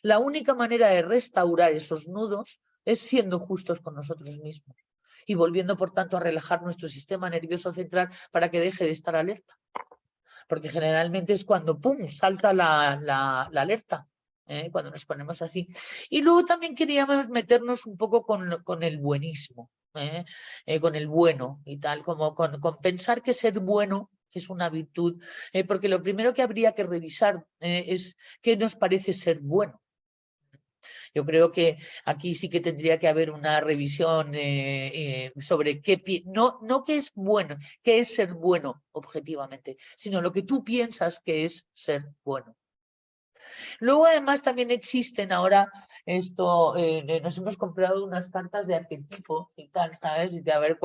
S1: la única manera de restaurar esos nudos es siendo justos con nosotros mismos y volviendo, por tanto, a relajar nuestro sistema nervioso central para que deje de estar alerta. Porque generalmente es cuando, ¡pum!, salta la alerta. Cuando nos ponemos así. Y luego también queríamos meternos un poco con el buenismo, con el bueno y tal, como con pensar que ser bueno es una virtud, porque lo primero que habría que revisar es qué nos parece ser bueno. Yo creo que aquí sí que tendría que haber una revisión sobre no qué es bueno, qué es ser bueno objetivamente, sino lo que tú piensas que es ser bueno. Luego además también existen ahora nos hemos comprado unas cartas de arquetipo y tal, ¿sabes? Y a ver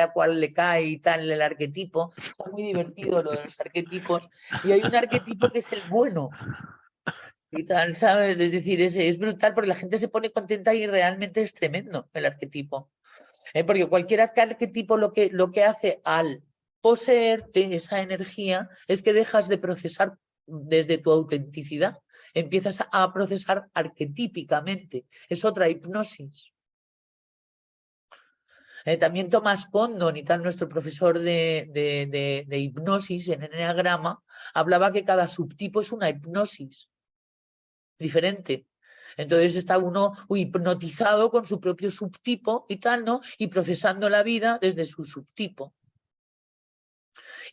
S1: a cuál le cae y tal el arquetipo. Está muy divertido lo de los arquetipos. Y hay un arquetipo que es el bueno y tal, ¿sabes? Es decir, es brutal porque la gente se pone contenta y realmente es tremendo el arquetipo. Porque cualquier arquetipo lo que hace al poseerte esa energía es que dejas de procesar desde tu autenticidad, empiezas a procesar arquetípicamente, es otra hipnosis. También Tomás Condon y tal, nuestro profesor de hipnosis en Eneagrama, hablaba que cada subtipo es una hipnosis diferente. Entonces está uno hipnotizado con su propio subtipo y tal, ¿no? Y procesando la vida desde su subtipo.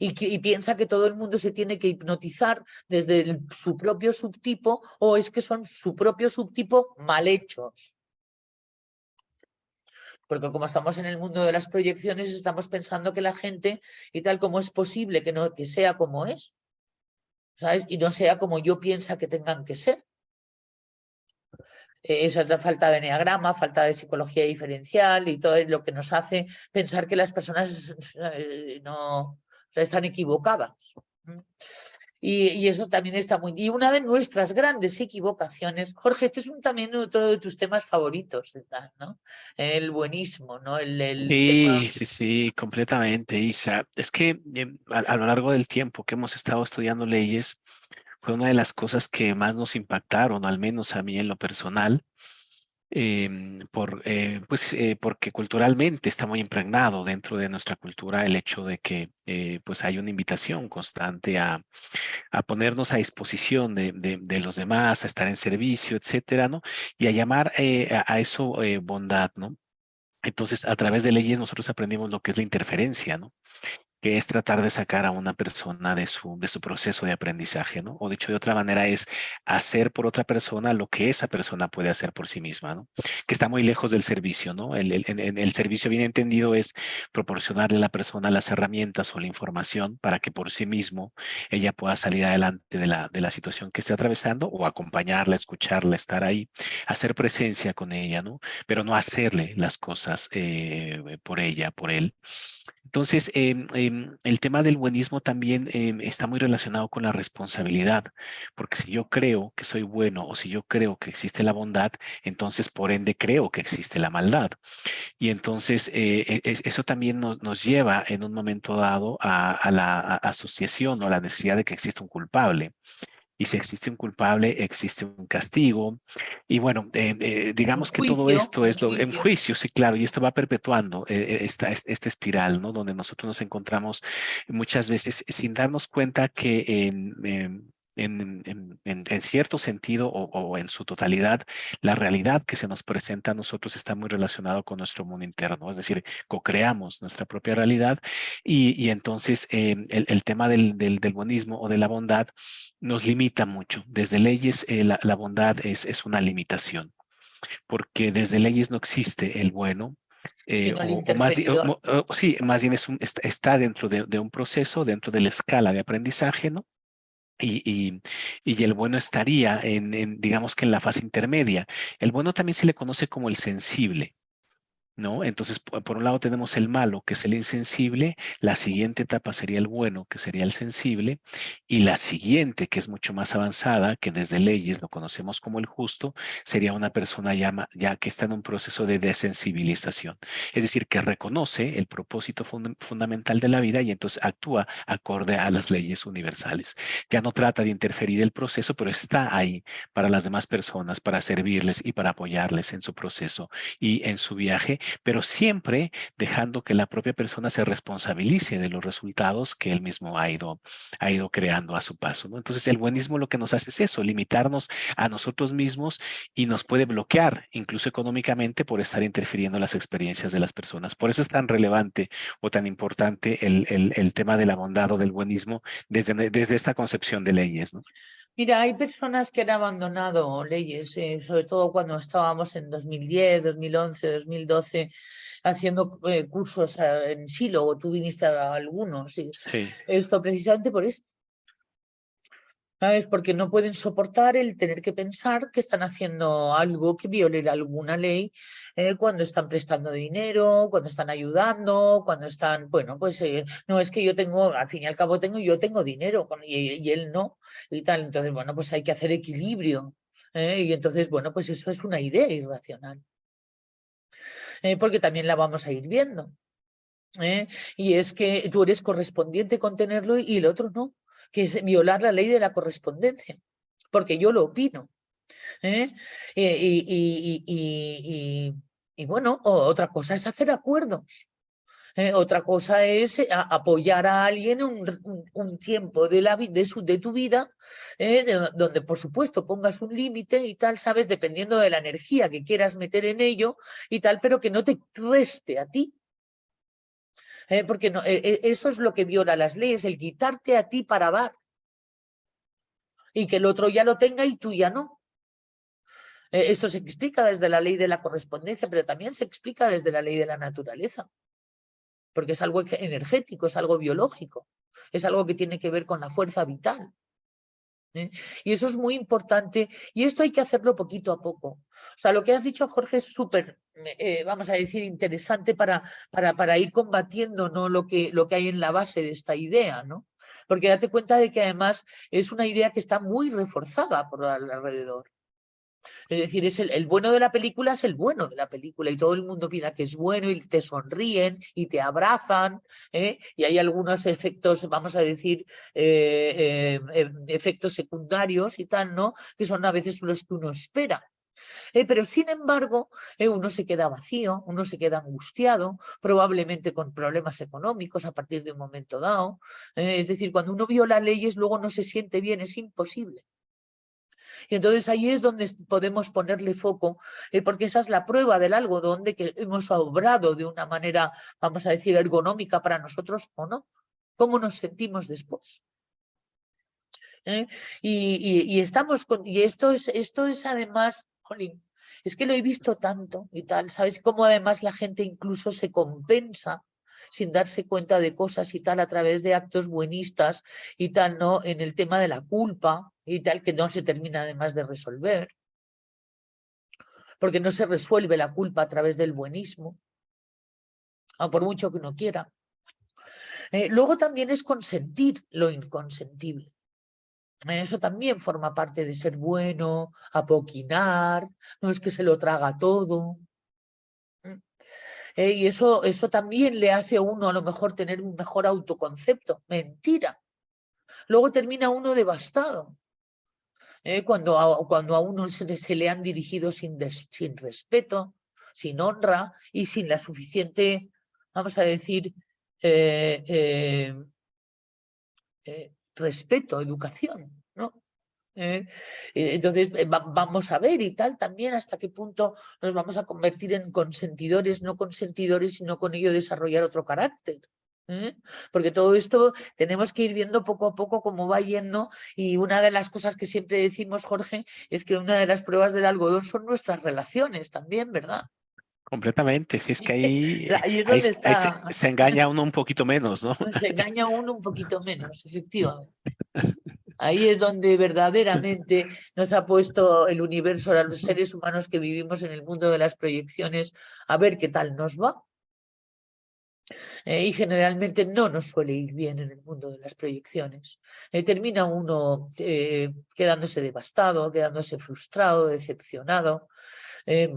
S1: Y piensa que todo el mundo se tiene que hipnotizar desde su propio subtipo, o es que son su propio subtipo mal hechos. Porque como estamos en el mundo de las proyecciones, estamos pensando que la gente, y tal, como es posible que sea como es, ¿sabes? Y no sea como yo piensa que tengan que ser. Esa es la falta de eneagrama, falta de psicología diferencial y todo lo que nos hace pensar que las personas no están equivocadas. Y eso también está muy... Y una de nuestras grandes equivocaciones, Jorge, este es también otro de tus temas favoritos, ¿no? El buenismo, ¿no? El tema...
S3: Sí, completamente, Isa. Es que a lo largo del tiempo que hemos estado estudiando leyes, fue una de las cosas que más nos impactaron, al menos a mí en lo personal, porque culturalmente está muy impregnado dentro de nuestra cultura el hecho de que pues hay una invitación constante a ponernos a disposición de los demás, a estar en servicio, etcétera, ¿no? Y a llamar a eso bondad, ¿no? Entonces, a través de leyes nosotros aprendimos lo que es la interferencia, ¿no? Que es tratar de sacar a una persona de su proceso de aprendizaje, ¿no? O dicho de otra manera, es hacer por otra persona lo que esa persona puede hacer por sí misma, ¿no? Que está muy lejos del servicio, ¿no? El servicio bien entendido es proporcionarle a la persona las herramientas o la información para que por sí mismo ella pueda salir adelante de la situación que esté atravesando, o acompañarla, escucharla, estar ahí, hacer presencia con ella, ¿no? Pero no hacerle las cosas por ella, por él. Entonces, el tema del buenismo también está muy relacionado con la responsabilidad, porque si yo creo que soy bueno o si yo creo que existe la bondad, entonces por ende creo que existe la maldad. Y entonces eso también nos lleva en un momento dado a la asociación o a la necesidad de que exista un culpable. Y si existe un culpable, existe un castigo. Y bueno,
S1: Un
S3: digamos que todo
S1: juicio,
S3: esto es en juicio, sí, claro, y esto va perpetuando esta espiral, ¿no? Donde nosotros nos encontramos muchas veces sin darnos cuenta que en cierto sentido o en su totalidad, la realidad que se nos presenta a nosotros está muy relacionado con nuestro mundo interno, es decir, co-creamos nuestra propia realidad y entonces el tema del buenismo o de la bondad nos limita mucho. Desde leyes, la bondad es una limitación, porque desde leyes no existe el bueno.
S1: sino el interferidor.
S3: Sí, más bien está dentro de un proceso, dentro de la escala de aprendizaje, ¿no? Y el bueno estaría digamos que en la fase intermedia. El bueno también se le conoce como el sensible, ¿no? Entonces, por un lado tenemos el malo, que es el insensible, la siguiente etapa sería el bueno, que sería el sensible, y la siguiente, que es mucho más avanzada, que desde leyes lo conocemos como el justo, sería una persona ya que está en un proceso de desensibilización, es decir, que reconoce el propósito fundamental de la vida y entonces actúa acorde a las leyes universales. Ya no trata de interferir el proceso, pero está ahí para las demás personas, para servirles y para apoyarles en su proceso y en su viaje, pero siempre dejando que la propia persona se responsabilice de los resultados que él mismo ha ido creando a su paso, ¿no? Entonces el buenismo lo que nos hace es eso, limitarnos a nosotros mismos y nos puede bloquear incluso económicamente por estar interfiriendo en las experiencias de las personas. Por eso es tan relevante o tan importante el tema de la bondad o del buenismo desde esta concepción de leyes, ¿no?
S1: Mira, hay personas que han abandonado leyes, sobre todo cuando estábamos en 2010, 2011, 2012, haciendo cursos en Silo, o tú viniste a algunos. Y
S3: Sí.
S1: esto precisamente por eso. ¿Sabes? Porque no pueden soportar el tener que pensar que están haciendo algo que viole alguna ley cuando están prestando dinero, cuando están ayudando, cuando están, bueno, pues no es que yo tengo, al fin y al cabo yo tengo dinero y él no, y tal. Entonces, bueno, pues hay que hacer equilibrio. Y entonces, bueno, pues eso es una idea irracional. Porque también la vamos a ir viendo. Y es que tú eres correspondiente con tenerlo y el otro no, que es violar la ley de la correspondencia, porque yo lo opino. ¿eh? Y bueno, otra cosa es hacer acuerdos. Otra cosa es apoyar a alguien un tiempo de tu vida, donde por supuesto pongas un límite y tal, sabes, dependiendo de la energía que quieras meter en ello y tal, pero que no te reste a ti. Porque no, eso es lo que viola las leyes, el quitarte a ti para dar. Y que el otro ya lo tenga y tú ya no. Esto se explica desde la ley de la correspondencia, pero también se explica desde la ley de la naturaleza. Porque es algo energético, es algo biológico, es algo que tiene que ver con la fuerza vital. Y eso es muy importante y esto hay que hacerlo poquito a poco. O sea, lo que has dicho, Jorge, es súper, vamos a decir, interesante para ir combatiendo, ¿no? lo que hay en la base de esta idea, ¿no? Porque date cuenta de que además es una idea que está muy reforzada por alrededor. Es decir, es el bueno de la película es el bueno de la película y todo el mundo opina que es bueno y te sonríen y te abrazan, y hay algunos efectos, vamos a decir, efectos secundarios y tal, ¿no? Que son a veces los que uno espera. Pero sin embargo, uno se queda vacío, uno se queda angustiado, probablemente con problemas económicos a partir de un momento dado. Es decir, cuando uno viola leyes, luego no se siente bien, es imposible. Y entonces ahí es donde podemos ponerle foco, porque esa es la prueba del algodón de que hemos obrado de una manera, vamos a decir, ergonómica para nosotros o no. ¿Cómo nos sentimos después? Y esto es además, jolín, es que lo he visto tanto y tal, ¿sabes? Cómo además la gente incluso se compensa sin darse cuenta de cosas y tal a través de actos buenistas y tal, ¿no? En el tema de la culpa y tal, que no se termina además de resolver, porque no se resuelve la culpa a través del buenismo, por mucho que uno quiera. Luego también es consentir lo inconsentible. Eso también forma parte de ser bueno, apoquinar, no es que se lo traga todo. Y eso también le hace a uno a lo mejor tener un mejor autoconcepto. Mentira. Luego termina uno devastado. Cuando a uno se le han dirigido sin respeto, sin honra y sin la suficiente, vamos a decir, respeto, educación, ¿no? Entonces, vamos a ver y tal también hasta qué punto nos vamos a convertir en consentidores, no consentidores, sino con ello desarrollar otro carácter. Porque todo esto tenemos que ir viendo poco a poco cómo va yendo y una de las cosas que siempre decimos, Jorge, es que una de las pruebas del algodón son nuestras relaciones también, ¿verdad?
S3: Completamente, si es que ahí,
S1: Ahí es
S3: ahí,
S1: donde
S3: ahí
S1: está,
S3: se engaña uno un poquito menos, ¿no?
S1: se engaña uno un poquito menos, efectivamente. Ahí es donde verdaderamente nos ha puesto el universo a los seres humanos que vivimos en el mundo de las proyecciones a ver qué tal nos va. Y generalmente no nos suele ir bien en el mundo de las proyecciones. Termina uno quedándose devastado, quedándose frustrado, decepcionado,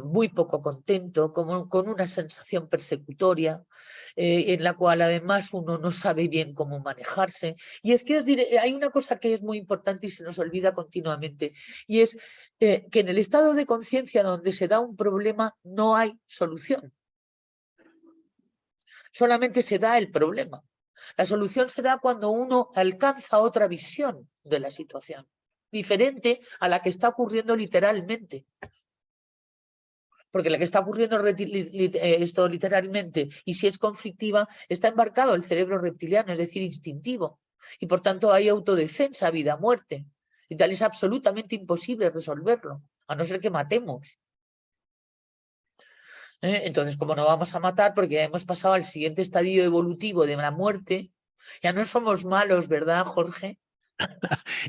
S1: muy poco contento, con una sensación persecutoria, en la cual además uno no sabe bien cómo manejarse. Y es que os diré, hay una cosa que es muy importante y se nos olvida continuamente, y es que en el estado de conciencia donde se da un problema no hay solución. Solamente se da el problema. La solución se da cuando uno alcanza otra visión de la situación, diferente a la que está ocurriendo literalmente. Porque la que está ocurriendo esto literalmente, y si es conflictiva, está embarcado el cerebro reptiliano, es decir, instintivo. Y por tanto hay autodefensa, vida, muerte. Y tal es absolutamente imposible resolverlo, a no ser que matemos. Entonces, como no vamos a matar, porque ya hemos pasado al siguiente estadio evolutivo de la muerte, ya no somos malos, ¿verdad, Jorge?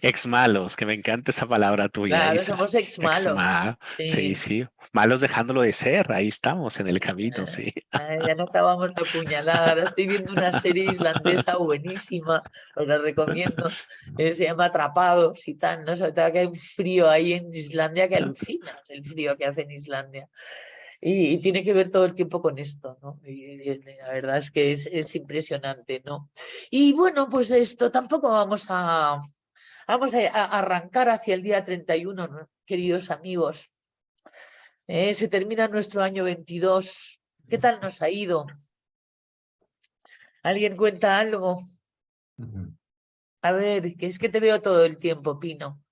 S3: Ex malos, que me encanta esa palabra tuya,
S1: Claro,
S3: Isa.
S1: somos ex
S3: Ex
S1: malos.
S3: mal, sí,
S1: Sí.
S3: sí. Malos dejándolo de ser, ahí estamos en el camino, sí.
S1: Ya no acabamos la puñalada. Ahora estoy viendo una serie islandesa buenísima, os la recomiendo. Se llama Atrapados y tal, ¿no? Sobre todo que hay un frío ahí en Islandia que alucinas el frío que hace en Islandia. Y tiene que ver todo el tiempo con esto, ¿no? Y la verdad es que es impresionante, ¿no? Y bueno, pues esto tampoco vamos a arrancar hacia el día 31, ¿no? Queridos amigos. Se termina nuestro año 22. ¿Qué tal nos ha ido? ¿Alguien cuenta algo? A ver, que es que te veo todo el tiempo, Pino.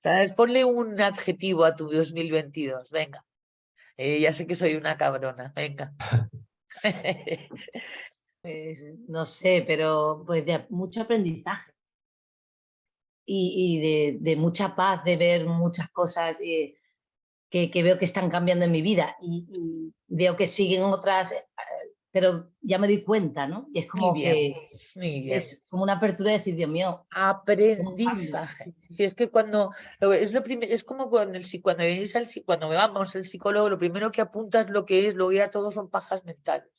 S1: ¿Sabes? Ponle un adjetivo a tu 2022. Venga. Ya sé que soy una cabrona. Venga.
S5: Pues no sé, pero pues de mucho aprendizaje y de mucha paz, de ver muchas cosas que veo que están cambiando en mi vida y veo que siguen otras, pero ya me doy cuenta, ¿no? Y es
S1: Muy
S5: como
S1: bien,
S5: que
S1: muy bien.
S5: es como una apertura de decir, Dios mío,
S1: Aprendizaje.
S5: sí.
S1: Si es que cuando es lo primero, es como cuando cuando vamos al psicólogo, lo primero que apunta es lo que es, luego ya todos son pajas mentales.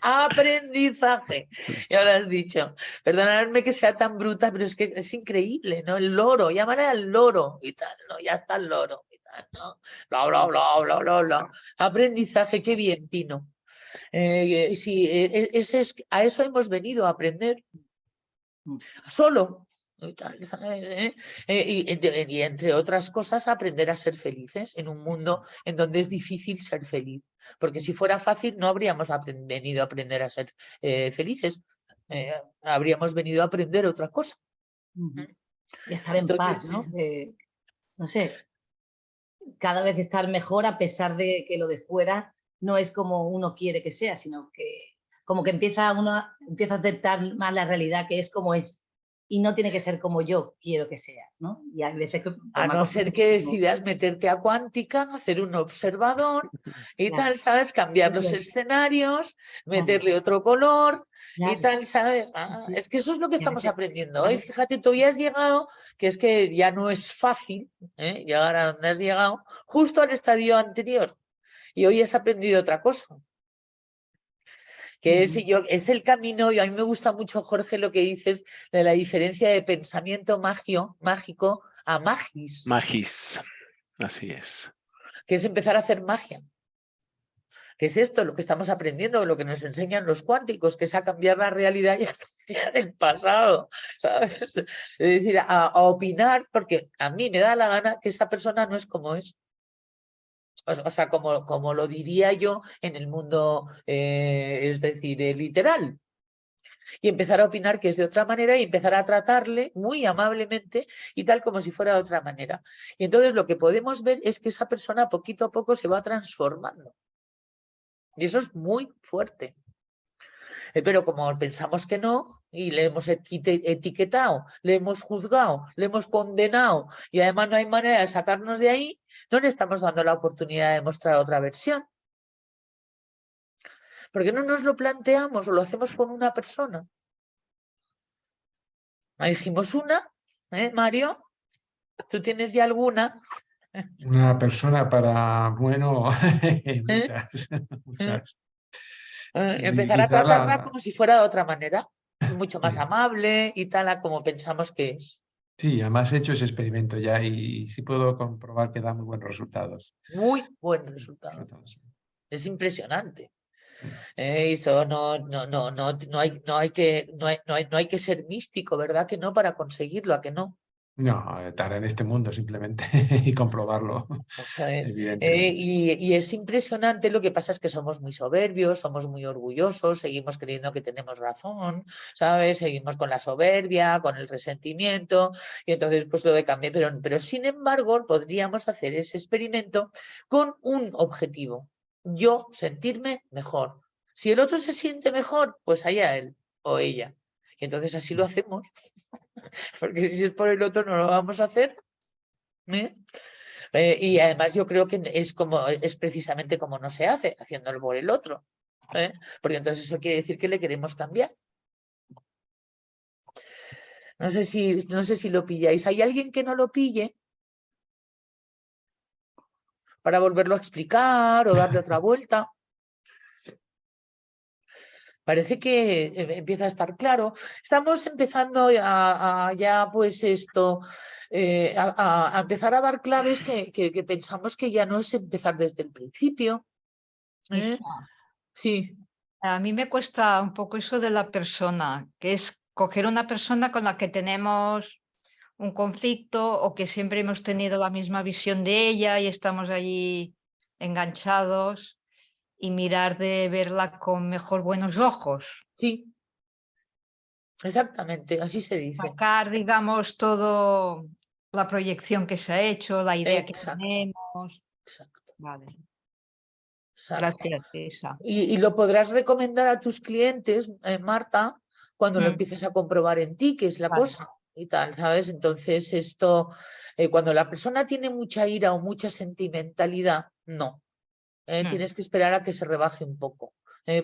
S1: Aprendizaje. Ya lo has dicho. Perdonadme que sea tan bruta, pero es que es increíble, ¿no? El loro, llamar al loro y tal, ¿no? Ya está el loro y tal, ¿no? Bla, bla, bla, bla, bla, bla. Aprendizaje, qué bien, Pino. Sí, a eso hemos venido a aprender. Solo. Y tal, ¿sabes? Y entre otras cosas, aprender a ser felices en un mundo en donde es difícil ser feliz. Porque si fuera fácil, no habríamos venido a aprender a ser felices. Habríamos venido a aprender otra cosa.
S5: Y a estar en paz, ¿no? No sé, cada vez estar mejor a pesar de que lo de fuera no es como uno quiere que sea, sino que como que uno empieza a aceptar más la realidad que es como es y no tiene que ser como yo quiero que sea, ¿no? Y hay veces que
S1: A no ser que decidas meterte a cuántica, hacer un observador y
S5: Claro.
S1: tal, ¿sabes? Cambiar los escenarios, meterle otro color y tal, ¿sabes?
S5: Sí.
S1: Es que eso es lo que
S5: Y a
S1: estamos
S5: veces,
S1: aprendiendo hoy. Fíjate, tú ya has llegado, que es que ya no es fácil llegar a donde has llegado, justo al estadio anterior. Y hoy has aprendido otra cosa. Que es el camino, y a mí me gusta mucho, Jorge, lo que dices de la diferencia de pensamiento mágico a magis,
S3: Magis, así es.
S1: que es empezar a hacer magia. ¿Qué es esto? Lo que estamos aprendiendo, lo que nos enseñan los cuánticos, que es a cambiar la realidad y a cambiar el pasado, ¿sabes? Es decir, a opinar, porque a mí me da la gana que esa persona no es como es. O sea, como lo diría yo en el mundo, es decir, literal. Y empezar a opinar que es de otra manera y empezar a tratarle muy amablemente y tal como si fuera de otra manera. Y entonces lo que podemos ver es que esa persona poquito a poco se va transformando. Y eso es muy fuerte. Pero como pensamos que no, y le hemos etiquetado, le hemos juzgado, le hemos condenado, y además no hay manera de sacarnos de ahí, no le estamos dando la oportunidad de mostrar otra versión. ¿Por qué no nos lo planteamos o lo hacemos con una persona? Ahí dijimos una, Mario, ¿tú tienes ya alguna?
S2: Una persona para, bueno, muchas, muchas. Y
S1: Empezar a
S2: quizá
S1: tratarla como si fuera de otra manera, mucho más
S2: sí,
S1: amable y tal, a como pensamos que es.
S2: sí, además he hecho ese experimento ya y sí puedo comprobar que da muy buenos resultados.
S1: Muy buen resultado.
S2: Sí.
S1: Es impresionante. Hizo, no hay que ser místico, ¿verdad? Que no, para conseguirlo, ¿a que no?
S2: No, estar en este mundo simplemente y comprobarlo,
S1: Eso es.
S2: evidentemente.
S1: Y es impresionante, lo que pasa es que somos muy soberbios, somos muy orgullosos, seguimos creyendo que tenemos razón, ¿sabes? Seguimos con la soberbia, con el resentimiento, y entonces pues lo de cambiar, pero sin embargo podríamos hacer ese experimento con un objetivo, yo sentirme mejor. Si el otro se siente mejor, pues allá él o ella. Y entonces así lo hacemos, porque si es por el otro no lo vamos a hacer. ¿eh? Y además yo creo que es precisamente como no se hace, haciéndolo por el otro. Porque entonces eso quiere decir que le queremos cambiar. No sé si lo pilláis. ¿Hay alguien que no lo pille? Para volverlo a explicar o darle otra vuelta. Parece que empieza a estar claro. Estamos empezando a ya pues esto, a empezar a dar claves que pensamos que ya no es empezar desde el principio. ¿eh?
S6: Isa,
S1: Sí,
S6: a mí me cuesta un poco eso de la persona, que es coger una persona con la que tenemos un conflicto o que siempre hemos tenido la misma visión de ella y estamos allí enganchados y mirar de verla con mejor buenos ojos.
S1: sí, exactamente, así se dice.
S6: Sacar, digamos, todo la proyección que se ha hecho, la idea que
S1: Exacto,
S6: tenemos.
S1: exacto,
S6: Vale,
S1: exacto.
S6: gracias, Isa.
S1: Y lo podrás recomendar a tus clientes, Marta, cuando lo
S6: Mm,
S1: empieces a comprobar en ti, que es la
S6: vale.
S1: cosa y tal, ¿sabes? Entonces esto, cuando la persona tiene mucha ira o mucha sentimentalidad, no.
S6: Mm.
S1: Tienes que esperar a que se rebaje un poco.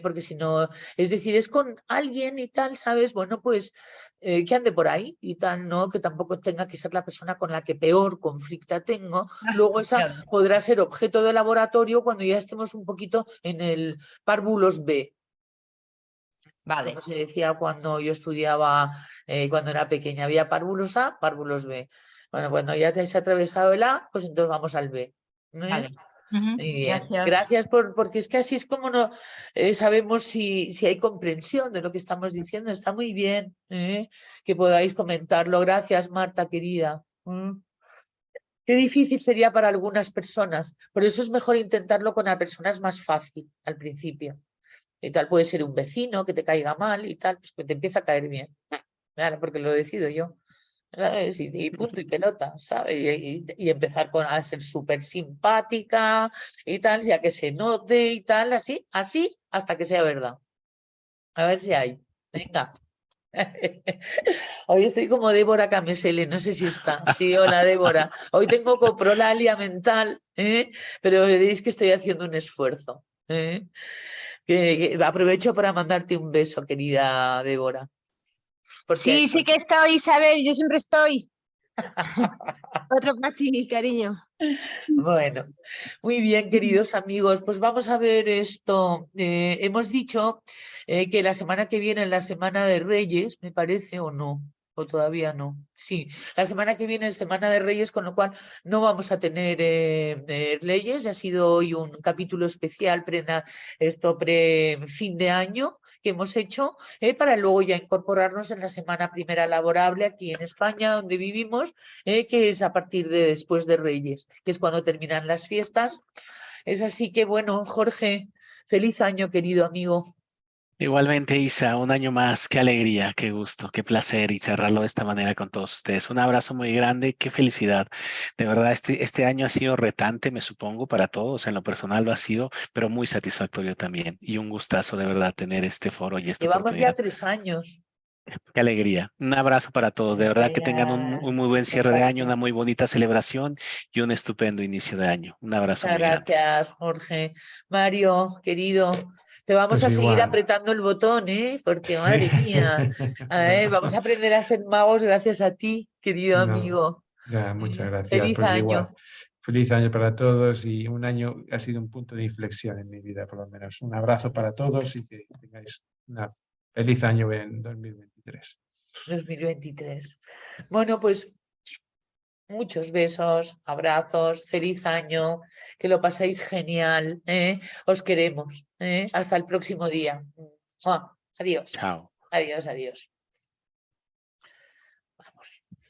S1: Porque si no, es decir, es con alguien y tal, ¿sabes? Bueno, pues que ande por ahí y tal, ¿no? Que tampoco tenga que ser la persona con la que peor conflicto tengo. Luego esa
S6: Claro.
S1: podrá ser objeto de laboratorio cuando ya estemos un poquito en el párvulos B,
S6: Vale.
S1: como se decía cuando yo estudiaba, cuando era pequeña. Había párvulos A, párvulos B. Bueno, cuando ya te has atravesado el A, pues entonces vamos al B.
S6: Vale.
S1: Muy bien,
S6: Gracias.
S1: gracias porque es que así es como no sabemos si hay comprensión de lo que estamos diciendo. Está muy bien que podáis comentarlo. Gracias, Marta, querida. Qué difícil sería para algunas personas. Por eso es mejor intentarlo con la persona, es más fácil al principio. Y tal, puede ser un vecino que te caiga mal y tal, pues que te empieza a caer bien. Claro, porque lo decido yo. ¿Sabes? Y punto y pelota, ¿sabes? Y empezar a ser súper simpática y tal, ya que se note y tal, así, hasta que sea verdad. A ver si hay. Venga. Hoy estoy como Débora Camesele, no sé si está. Sí, hola Débora. Hoy tengo coprolalia mental, pero veréis que estoy haciendo un esfuerzo. Que aprovecho para mandarte un beso, querida Débora. Por si
S7: Sí,
S1: acaso.
S7: sí que estoy, Isabel, yo siempre estoy. Otro para ti, cariño.
S1: Bueno, muy bien, queridos amigos, pues vamos a ver esto. Hemos dicho que la semana que viene, la semana de Reyes, me parece, o no, o todavía no. Sí, la semana que viene es semana de Reyes, con lo cual no vamos a tener leyes. Ha sido hoy un capítulo especial pre fin de año que hemos hecho para luego ya incorporarnos en la semana primera laborable aquí en España, donde vivimos, que es a partir de después de Reyes, que es cuando terminan las fiestas. Es así que, bueno, Jorge, feliz año, querido amigo.
S3: Igualmente, Isa, un año más, qué alegría, qué gusto, qué placer y cerrarlo de esta manera con todos ustedes. Un abrazo muy grande, qué felicidad. De verdad, este año ha sido retante, me supongo, para todos. En lo personal lo ha sido, pero muy satisfactorio también. Y un gustazo de verdad tener este foro y esta
S1: Llevamos ya
S3: oportunidad.
S1: 3 años.
S3: Qué alegría. Un abrazo para todos. De verdad que tengan un muy buen cierre de año, una muy bonita celebración y un estupendo inicio de año. Un abrazo
S1: Muchas
S3: muy grande.
S1: gracias, Jorge. Mario, querido, Te vamos
S2: Pues
S1: a seguir
S2: igual.
S1: apretando el botón, ¿eh? Porque, madre mía, vamos a aprender a ser magos gracias a ti, querido
S2: No,
S1: amigo.
S2: ya, muchas gracias.
S1: Feliz
S2: Pues
S1: año.
S2: igual. Feliz año para todos y un año ha sido un punto de inflexión en mi vida, por lo menos. Un abrazo para todos y que tengáis un feliz año en 2023.
S1: 2023. Bueno, pues muchos besos, abrazos, feliz año, que lo paséis genial, ¿eh? Os queremos, ¿eh? Hasta el próximo día. ¡Mua! Adiós.
S3: Chao.
S1: Adiós, adiós.